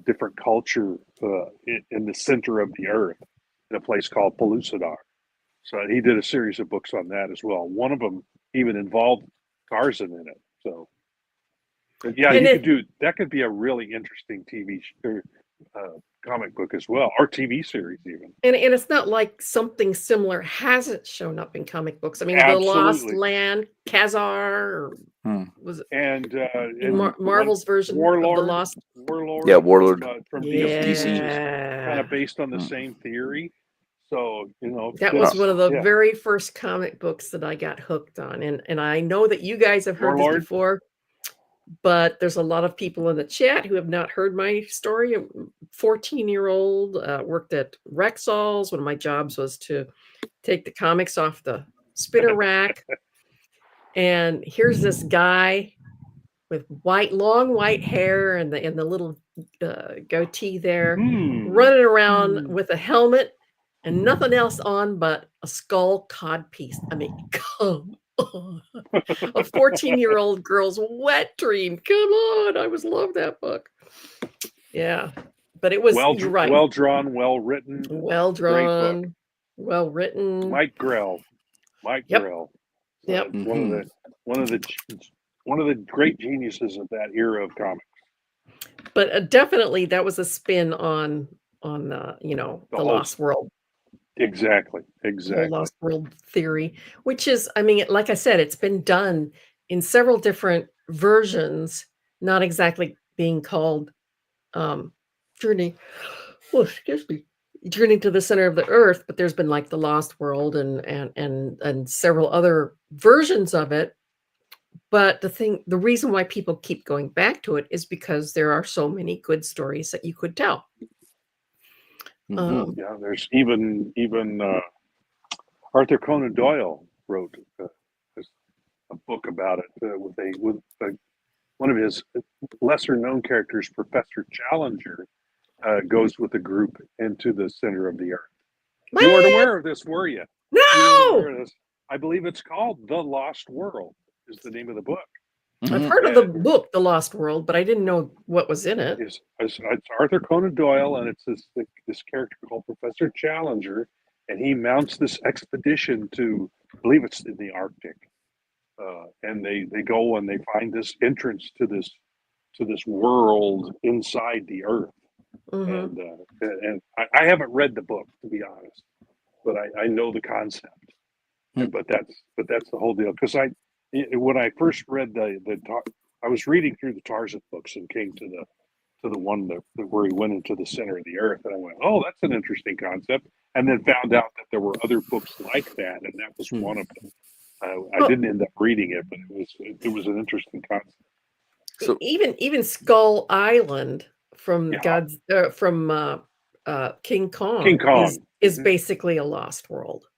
different culture in the center of the Earth, in a place called Pellucidar. So he did a series of books on that as well. One of them even involved Tarzan in it. So, but yeah, And that could be a really interesting comic book as well, or TV series even. And it's not like something similar hasn't shown up in comic books. I mean, The Lost Absolutely. Land, Khazar, was it And Marvel's version of Warlord, The Lost? Warlord, Yeah, Warlord. from Yeah. DC, is kind of based on the same theory. So That was one of the yeah. very first comic books that I got hooked on. And I know that you guys have heard Warlord? this before, but there's a lot of people in the chat who have not heard my story. A 14-year-old worked at Rexall's. One of my jobs was to take the comics off the spinner rack. And here's this guy with long white hair and the little goatee there, running around with a helmet and nothing else on but a skull codpiece. I mean, come on. A 14-year-old girl's wet dream. Come on. I always loved that book. Yeah. But it was you're right. Well drawn, well written. Well drawn, well written. Mike Grell. Yep. Grell. Yep. One of the great geniuses of that era of comics. But definitely that was a spin on the Lost World. Exactly. The Lost World theory, which is, I mean, like I said, it's been done in several different versions, not exactly being called Journey. Oh, excuse me. Journey to the Center of the Earth, but there's been like the Lost World and several other versions of it. But the reason why people keep going back to it is because there are so many good stories that you could tell. Yeah, there's even Arthur Conan Doyle wrote a book about it with one of his lesser known characters, Professor Challenger, goes with a group into the center of the Earth. What? You weren't aware of this, were you? No. You weren't aware of this. I believe it's called The Lost World is the name of the book. I've heard of the book, The Lost World, but I didn't know what was in it. It's Arthur Conan Doyle, and it's this character called Professor Challenger, and he mounts this expedition to, I believe it's in the Arctic, and they go and they find this entrance to this world inside the Earth. And I haven't read the book, to be honest, but I know the concept. But that's the whole deal, because when I first read I was reading through the Tarzan books and came to the one where he went into the center of the Earth, and I went, oh, that's an interesting concept, and then found out that there were other books like that, and that was one of them. I didn't end up reading it, but it was an interesting concept. So even Skull Island from King Kong is basically a lost world,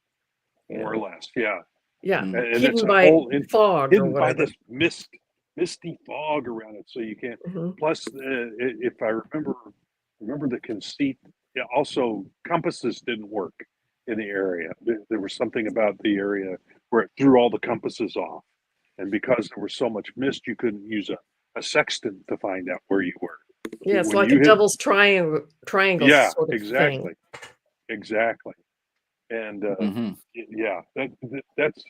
more or less. Yeah. Yeah, and hidden it's by fog, hidden or whatever. by this misty fog around it, so you can't. Plus, if I remember the conceit, also compasses didn't work in the area. There was something about the area where it threw all the compasses off, and because there was so much mist, you couldn't use a sextant to find out where you were. Yeah, it's like a devil's triangle. Yeah, sort of exactly, thing. Exactly. And yeah, that's,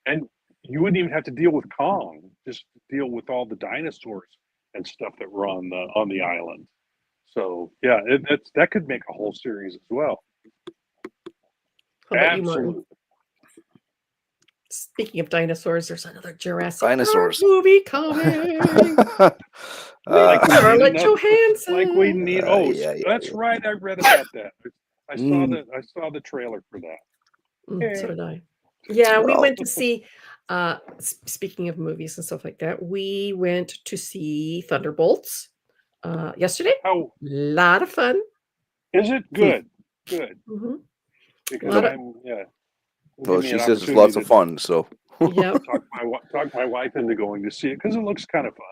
and you wouldn't even have to deal with Kong, just deal with all the dinosaurs and stuff that were on the island. So yeah, that could make a whole series as well. How about Absolutely. you, Speaking of dinosaurs, there's another Jurassic Dinosaurs. Park movie coming. Like we need Scarlett another- Johansson. Like we need. That's yeah. right. I read about that. I saw Mm. I saw the trailer for that. So did I. Yeah, we Well- went to see. Speaking of movies and stuff like that, we went to see Thunderbolts yesterday. How Lot of fun. is it? Good. Good. Mhm. Because Lot of- I'm Well, give me she an says it's opportunity lots of to fun. So Yep. talk my wife into going to see it because it looks kind of fun.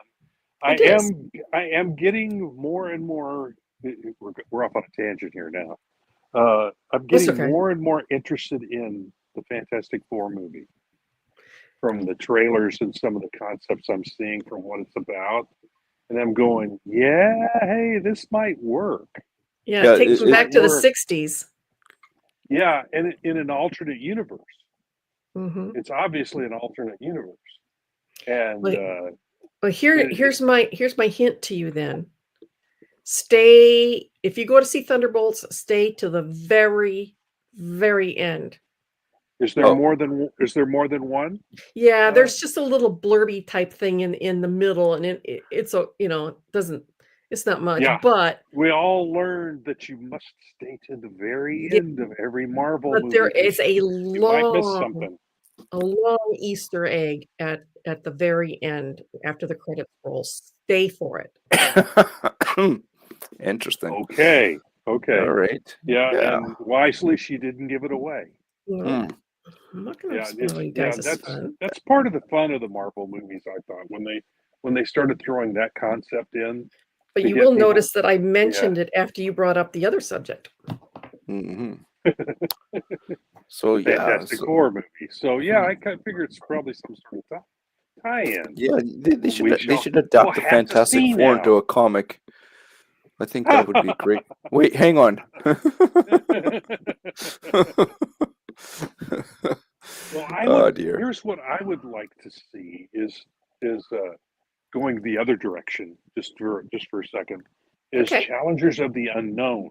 It is. I am getting more and more. We're off on a tangent here now. I'm That's getting okay. more and more interested in the Fantastic Four movie from the trailers and some of the concepts I'm seeing from what it's about, and I'm going, yeah, hey, this might work. Yeah, Yeah, it takes them it- back to the work. 60s. Yeah, and in an alternate universe. Hmm. It's obviously an alternate universe, and Well, it- here's my hint to you then. Stay, if you go to see Thunderbolts, stay to the very, very end. is there Oh. more than one? Yeah, there's just a little blurby type thing in the middle, and it's a it's not much, Yeah. but We all learned that you must stay to the very Yeah. end of every Marvel but movie. there is a You might miss long something. Easter egg at the very end after the credits roll. Stay for it. Interesting. Okay. All right. Yeah, and wisely she didn't give it away. Well, Mm. I'm not going to Yeah, spoil you guys' fun. that's part of the fun of the Marvel movies. I thought when they started throwing that concept in. But to you get will people- notice that I mentioned it after you brought up the other subject. Hmm. So yeah, Fantastic Four movie. So yeah, I kind of figure it's probably some sort of tie-in. yeah, they should We they should we'll adapt the have to Fantastic see Four now. into a comic. I think that would be great. Wait, hang on. Well, Oh, dear. here's what I would like to see is going the other direction. Just for a second, is Okay. Challengers of the Unknown,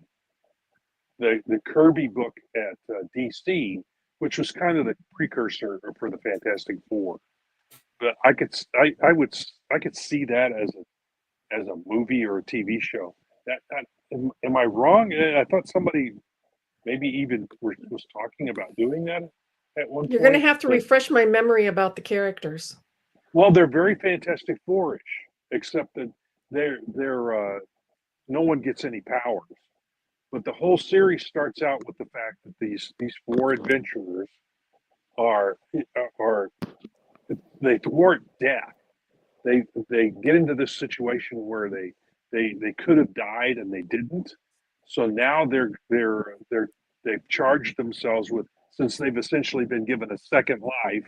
the Kirby book at DC, which was kind of the precursor for the Fantastic Four. But I could see that as a movie or a TV show. Am I wrong? I thought somebody maybe even was talking about doing that at one point. You're going to have to but- refresh my memory about the characters. Well, they're very Fantastic Four-ish, except that they're no one gets any powers. But the whole series starts out with the fact that these four adventurers are they thwart death. They get into this situation where they could have died and they didn't. So now they've charged themselves with, since they've essentially been given a second life,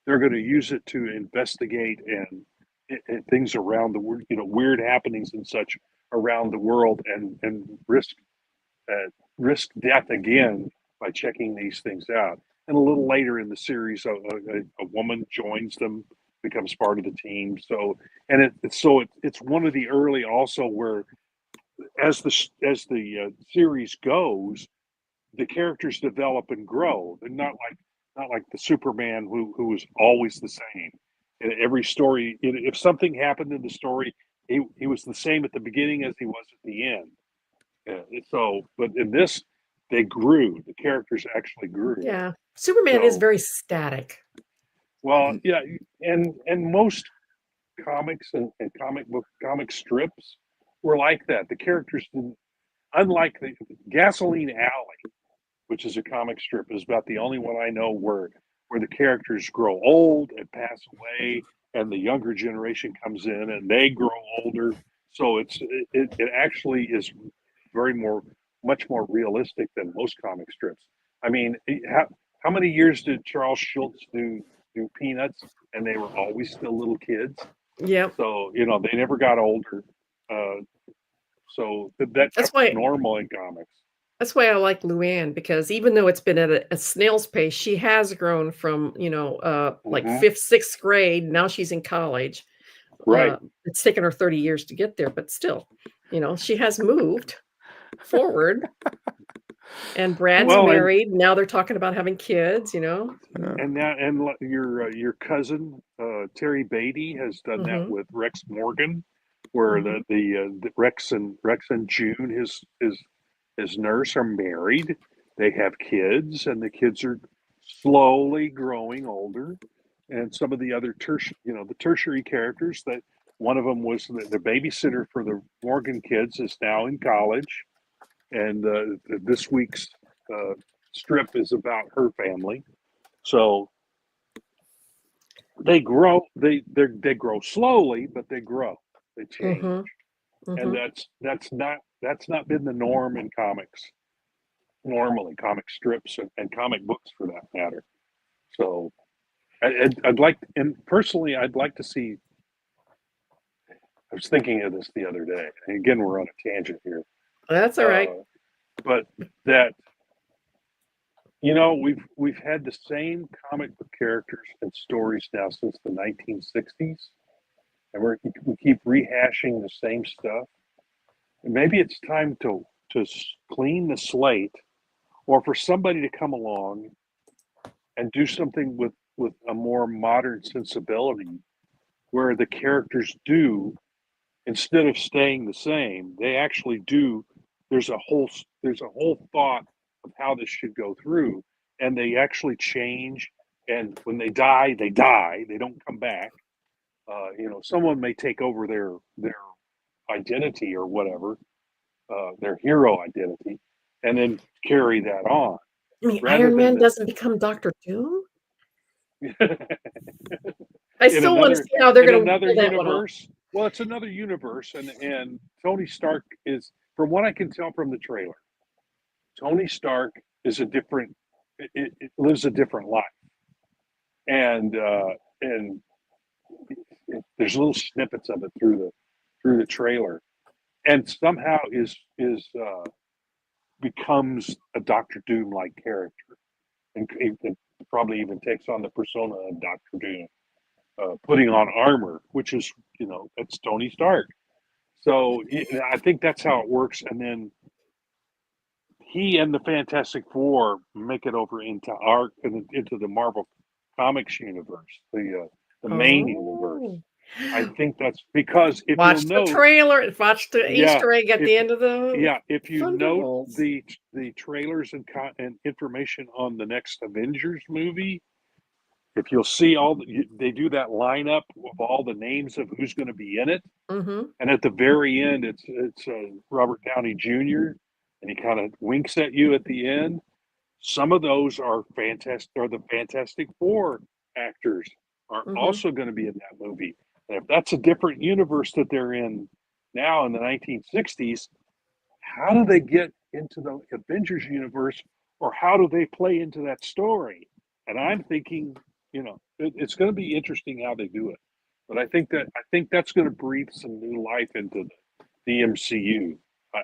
they're going to use it to investigate and things around the world, weird happenings and such around the world, and risk death again by checking these things out. And a little later in the series, a woman joins them, becomes part of the team. So it's one of the early also where, as the series goes, the characters develop and grow. They're not like the Superman who was always the same. In every story, if something happened in the story, he was the same at the beginning as he was at the end. But in this, they grew. The characters actually grew. Yeah. Superman is So- very static. Well, yeah, and most comics and comic strips were like that. The characters didn't, unlike the Gasoline Alley, which is a comic strip, is about the only one I know where the characters grow old and pass away, and the younger generation comes in and they grow older. So it actually is much more realistic than most comic strips. I mean, how many years did Charles Schultz do Peanuts, and they were always still little kids? Yep. So they never got older. So that's why- normal in comics. That's why I like Luann, because even though it's been at a snail's pace, she has grown from, like Mhm. 5th, 6th grade. Now she's in college. Right. It's taken her 30 years to get there, but still, she has moved forward. And Brad's Well, and- married. Now they're talking about having kids, you know. And your cousin Terry Beatty has done that Mhm. with Rex Morgan, where the Rex and June, his nurse, are married. They have kids, and the kids are slowly growing older. And some of the other tertiary characters, that one of them was the babysitter for the Morgan kids, is now in college, and this week's strip is about her family. So they grow. They grow slowly, but they grow. They change, and that's not been the norm in comics. Normally, comic strips and comic books, for that matter. So, I'd like, and personally, I'd like to see. I was thinking of this the other day, and again, we're on a tangent here. That's all right. But that, we've had the same comic book characters and stories now since the 1960s, and we keep rehashing the same stuff. And maybe it's time to clean the slate, or for somebody to come along and do something with a more modern sensibility, where the characters do, instead of staying the same, they actually do. There's a whole thought of how this should go through, and they actually change. And when they die, they die. They don't come back. Someone may take over their identity or whatever, their hero identity, and then carry that on. I mean, rather Iron than Man the- doesn't become Doctor Doom. I In still want to another- see how they're in going to another pull that one off. universe. Well, it's another universe, and Tony Stark is, from what I can tell from the trailer, Tony Stark is a different. It lives a different life, and there's little snippets of it through the trailer, and somehow is becomes a Doctor Doom like character, and it probably even takes on the persona of Doctor Doom. Putting on armor, which is, it's Tony Stark. So I think that's how it works. And then he and the Fantastic Four make it over into the Marvel Comics universe, the main universe. I think that's because if Watch you'll the note, trailer, watch the Easter egg at if- the end of the if you note Thunderbolts. the trailers and information on the next Avengers movie, if you'll see they do that lineup of all the names of who's going to be in it, and at the very end, it's Robert Downey Jr. and he kind of winks at you at the end. Some of those are fantastic, or the Fantastic Four actors are also going to be in that movie. And if that's a different universe that they're in now in the 1960s, how do they get into the Avengers universe, or how do they play into that story? And I'm thinking, it's going to be interesting how they do it. But I think that's going to breathe some new life into the MCU.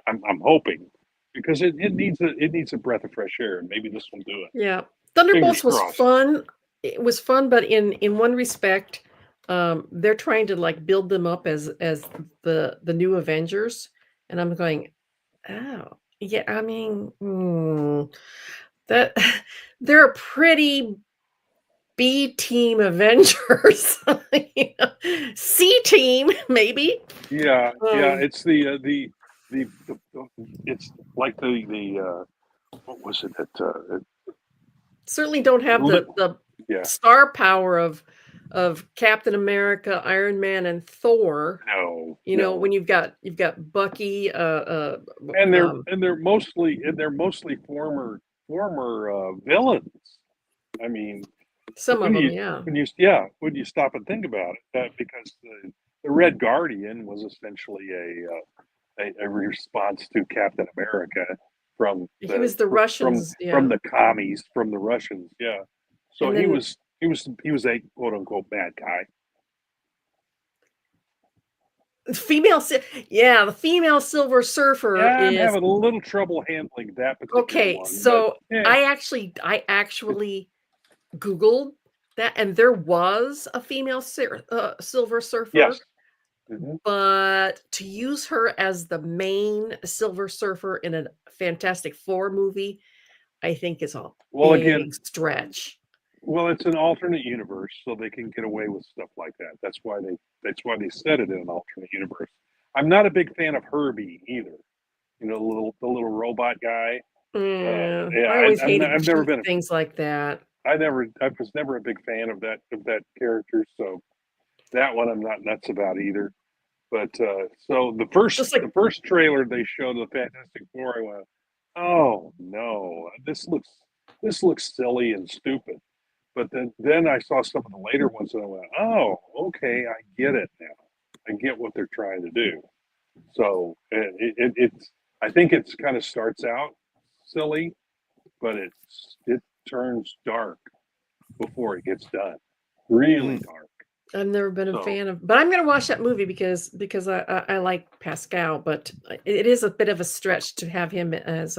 I'm hoping, because it needs a breath of fresh air, and maybe this will do it. Yeah, Thunderbolts Fingers was crossed. fun. It was fun, but in one respect, they're trying to like build them up as the new Avengers, and I'm going, oh yeah. I mean, that they're a pretty B team Avengers, C team maybe. Yeah, it's the it's like the what was it that certainly don't have the yeah. star power of Captain America, Iron Man, and Thor. No, when you've got Bucky, and they're mostly former villains. I mean, some of them, when you stop and think about it, because the Red Guardian was essentially a response to Captain America from he was the Russians, from the commies, from the Russians, yeah. So And he then- was a quote unquote bad guy. the female Silver Surfer Yeah, I'm is having a little trouble handling that particular okay. one. So but, yeah. I actually Googled that, and there was a female Silver Surfer. Yes. But to use her as the main Silver Surfer in a Fantastic Four movie, I think is a big stretch. Well, it's an alternate universe, so they can get away with stuff like that. That's why they said it in an alternate universe. I'm not a big fan of Herbie either. You know, the little robot guy. I always hated I've never been things like that. I was never a big fan of that character, so that one I'm not nuts about either. But so the first trailer they showed of the Fantastic Four, I went, oh no, this looks silly and stupid. But then I saw some of the later ones and I went, oh, okay, I get it now. I get what they're trying to do. So it's I think it's kind of starts out silly, but it turns dark before it gets done. Really dark. I've never been a fan of, but I'm going to watch that movie because I like Pascal, but it is a bit of a stretch to have him as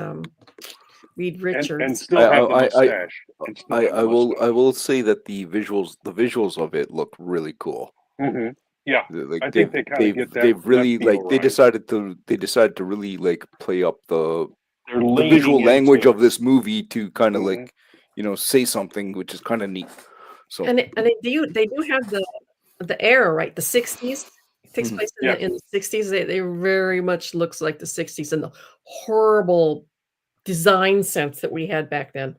Reed Richards. And still have the mustache. I will say that the visuals of it look really cool. Mm-hmm. Yeah, like I think they kind of get that. They've really that they decided to really like play up the visual language of this movie to kind of like say something, which is kind of neat. So and they do have the era, right? The 60s. It takes place in the 60s. They very much looks like the 60s and the horrible design sense that we had back then.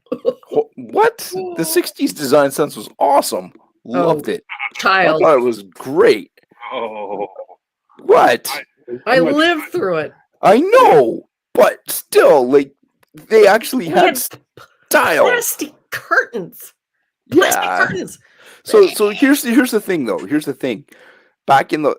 What? The 60s design sense was awesome. Loved it. Child. I thought it was great. Oh. What? I lived through it. I know, but still, like, they actually had style. Plastic curtains. Yeah. Curtains. So here's the thing, though. Here's the thing. Back in the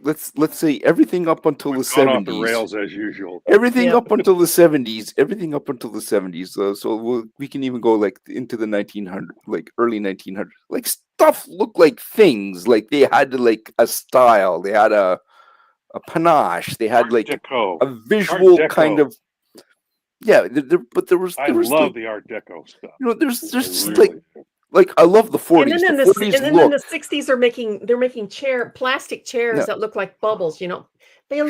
let's say everything up until the 70s. Off the rails as usual. Everything up until the 70s. Everything up until the 70s. So we can even go like into the 1900s, like early 1900s. Like stuff looked like things. Like they had like a style. They had a panache. They had like a visual kind of. Yeah, but there was. I love the Art Deco stuff. You know, there's like I love the 40s. And then, the 40s then in the 60s are making plastic chairs that look like bubbles. You know, they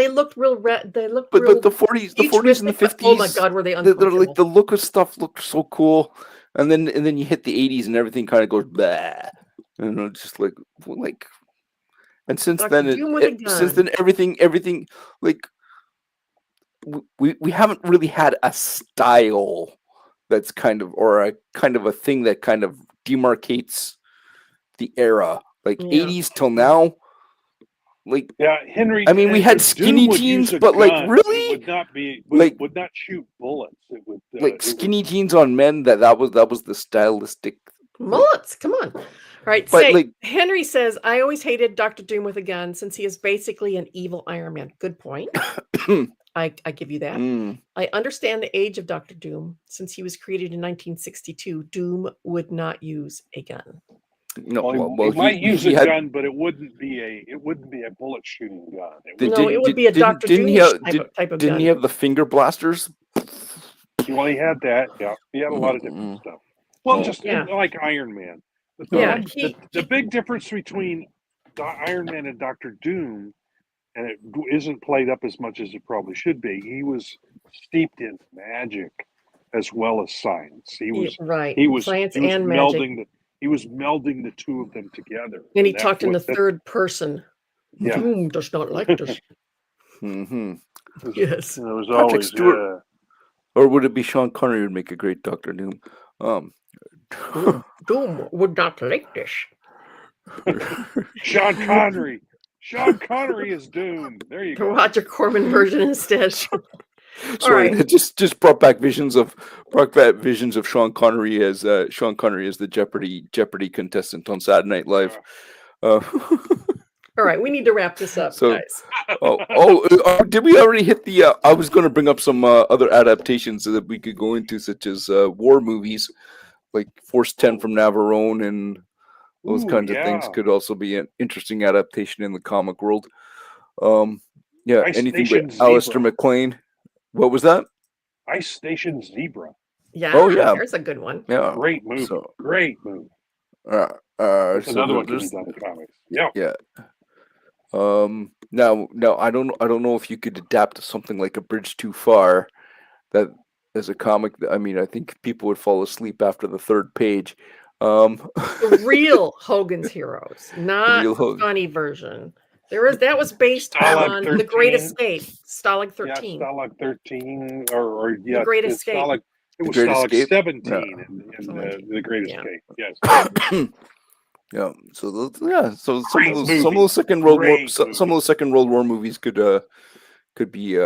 looked real red. They looked. But the 40s and the 50s. Oh my God, were they? They're like the look of stuff looked so cool, and then you hit the 80s and everything kind of goes blah, and just like. And since then, everything like. We haven't really had a style that's kind of a thing that kind of demarcates the era, like 80s till now. Like Henry. I mean, we had skinny jeans, but like really, would not shoot bullets. It would skinny jeans on men. That was the stylistic mullets. Come on. All right. Henry says, I always hated Dr. Doom with a gun since he is basically an evil Iron Man. Good point. I give you that. I understand the age of Dr. Doom. Since he was created in 1962, Doom would not use a gun. No, he might use a gun, but it wouldn't be a bullet shooting gun. It would be a Dr. Doom type of gun. Didn't he have the finger blasters? Well, he had that. Yeah, he had a lot of different stuff. Well, like Iron Man. But the big difference between Iron Man and Dr. Doom. And it isn't played up as much as it probably should be. He was steeped in magic as well as science. He was science and magic. He was melding the two of them together. And he talked in the third person. Yeah. Doom does not like this. Mm-hmm. Yes. It was always Stewart. Or would it be Sean Connery would make a great Dr. Doom? Doom would not like this. Sean Connery. Sean Connery is Doom. There you go. The Roger Corman version instead. Sorry, right. just brought back visions of Sean Connery as the Jeopardy contestant on Saturday Night Live. All right, we need to wrap this up, guys. Did we already hit the? I was going to bring up some other adaptations that we could go into, such as war movies, like Force 10 from Navarone and. Those kinds of things could also be an interesting adaptation in the comic world. Anything with Alistair McLean. What was that? Ice Station Zebra. Yeah. Oh, yeah. There's a good one. Yeah. Great movie. Great movie. Another one can be done in comics. Yeah. Yeah. Now I don't know if you could adapt something like A Bridge Too Far, that as a comic. I mean, I think people would fall asleep after the third page. The real Hogan's Heroes, not real the Hogan. funny version. That was based Stalag on 13. The Great Escape, Stalag Yeah, 13. Stalag 13, or yeah, The Great it's Escape. Stalag. It The was Great Stalag Escape? 17 in 17. The Great Yeah. Escape. Yes. Yeah. So so Great some of movie. those Second World War Great some of those Second World War movies could be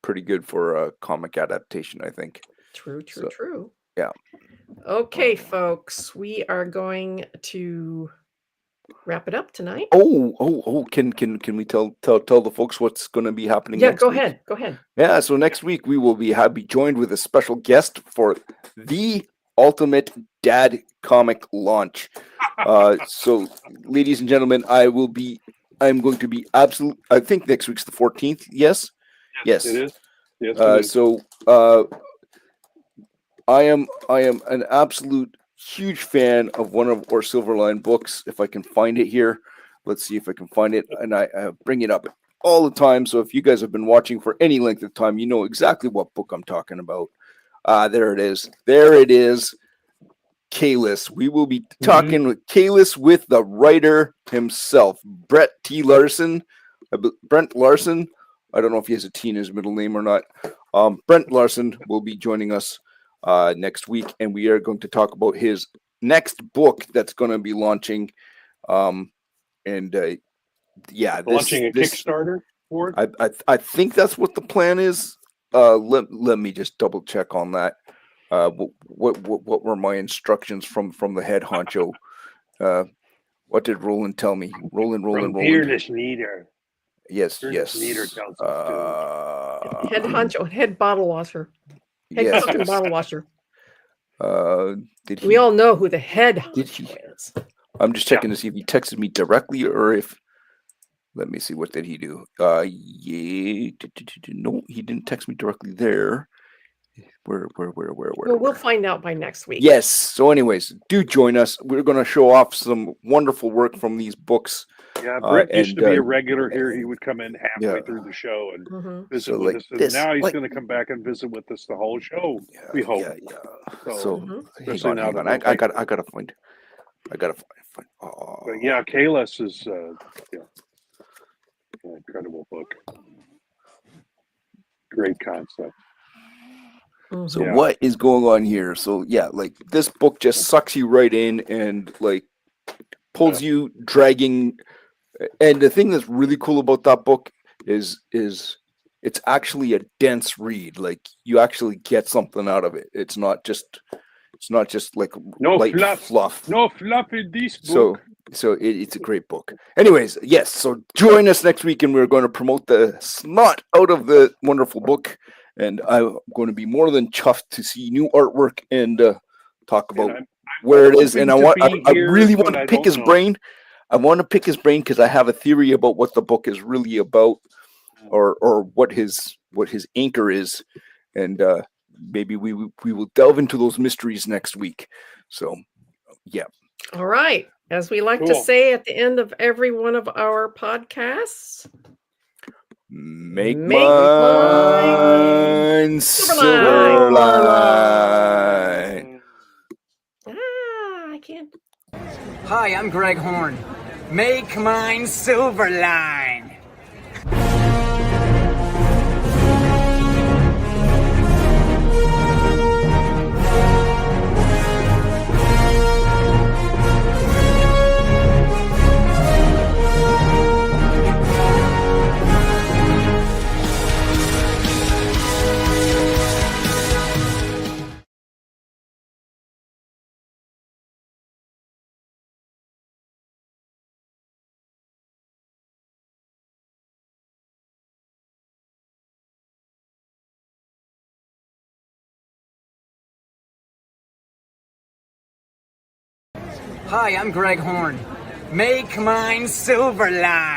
pretty good for a comic adaptation, I think. True. So, yeah. Okay, folks, we are going to wrap it up tonight. Can we tell the folks what's going to be happening Yeah, next go week? ahead. Go ahead. Yeah, so next week we will be joined with a special guest for the ultimate dad comic launch. So, ladies and gentlemen, I'm going to be absolute. I think next week's the 14th. Yes. It is. Yes, it is. So, I am an absolute huge fan of one of our Silverline books. If I can find it here, let's see if I can find it, and I bring it up all the time. So if you guys have been watching for any length of time, you know exactly what book I'm talking about. There it is. There it is. Kalis. We will be talking with Kalis, with the writer himself, Brent Larson. I don't know if he has a T in his middle name or not. Brent Larson will be joining us next week, and we are going to talk about his next book that's going to be launching. Yeah, Launching a Kickstarter for it. I think that's what the plan is. Let me just double check on that. What were my instructions from the head honcho? What did Roland tell me? Roland. Fearless leader. Yes. Leader tells us Head honcho, head bottle washer. Head Yes, cooking yes. bottle washer. Did he? We all know who the head Did honcho is. I'm just checking to see if he texted me directly or if. Let me see. What did he do? Yeah. No, he didn't text me directly there. Where? Well, we'll find out by next week. Yes. So, anyways, do join us. We're going to show off some wonderful work from these books. Yeah, Brent used and, to be a regular here. He would come in halfway yeah. through the show and Mhm. visit So, with like us. And this, now he's like- going to come back and visit with us the whole show. We hope. Yeah. So, So, Mhm. especially hang now on. that I we're gotta find. Oh, But yeah, Kalis is an incredible book. Great concept. So Yeah. what is going on here? So yeah, like this book just sucks you right in and like pulls you dragging. And the thing that's really cool about that book is it's actually a dense read. Like you actually get something out of it. It's not just like No light fluff. No fluff in this book. So it's a great book. Anyways, yes. So join us next week, and we're going to promote the snot out of the wonderful book. And I'm going to be more than chuffed to see new artwork and talk about where it is. And I really want to pick his brain. I want to pick his brain because I have a theory about what the book is really about, or what his anchor is, and maybe we will delve into those mysteries next week. So, yeah. All right. As we like to Cool. say at the end of every one of our podcasts, Make mine Silverline. I can't. Hi, I'm Greg Horn. Make mine Silverline. Hi, I'm Greg Horn. Make mine Silverline.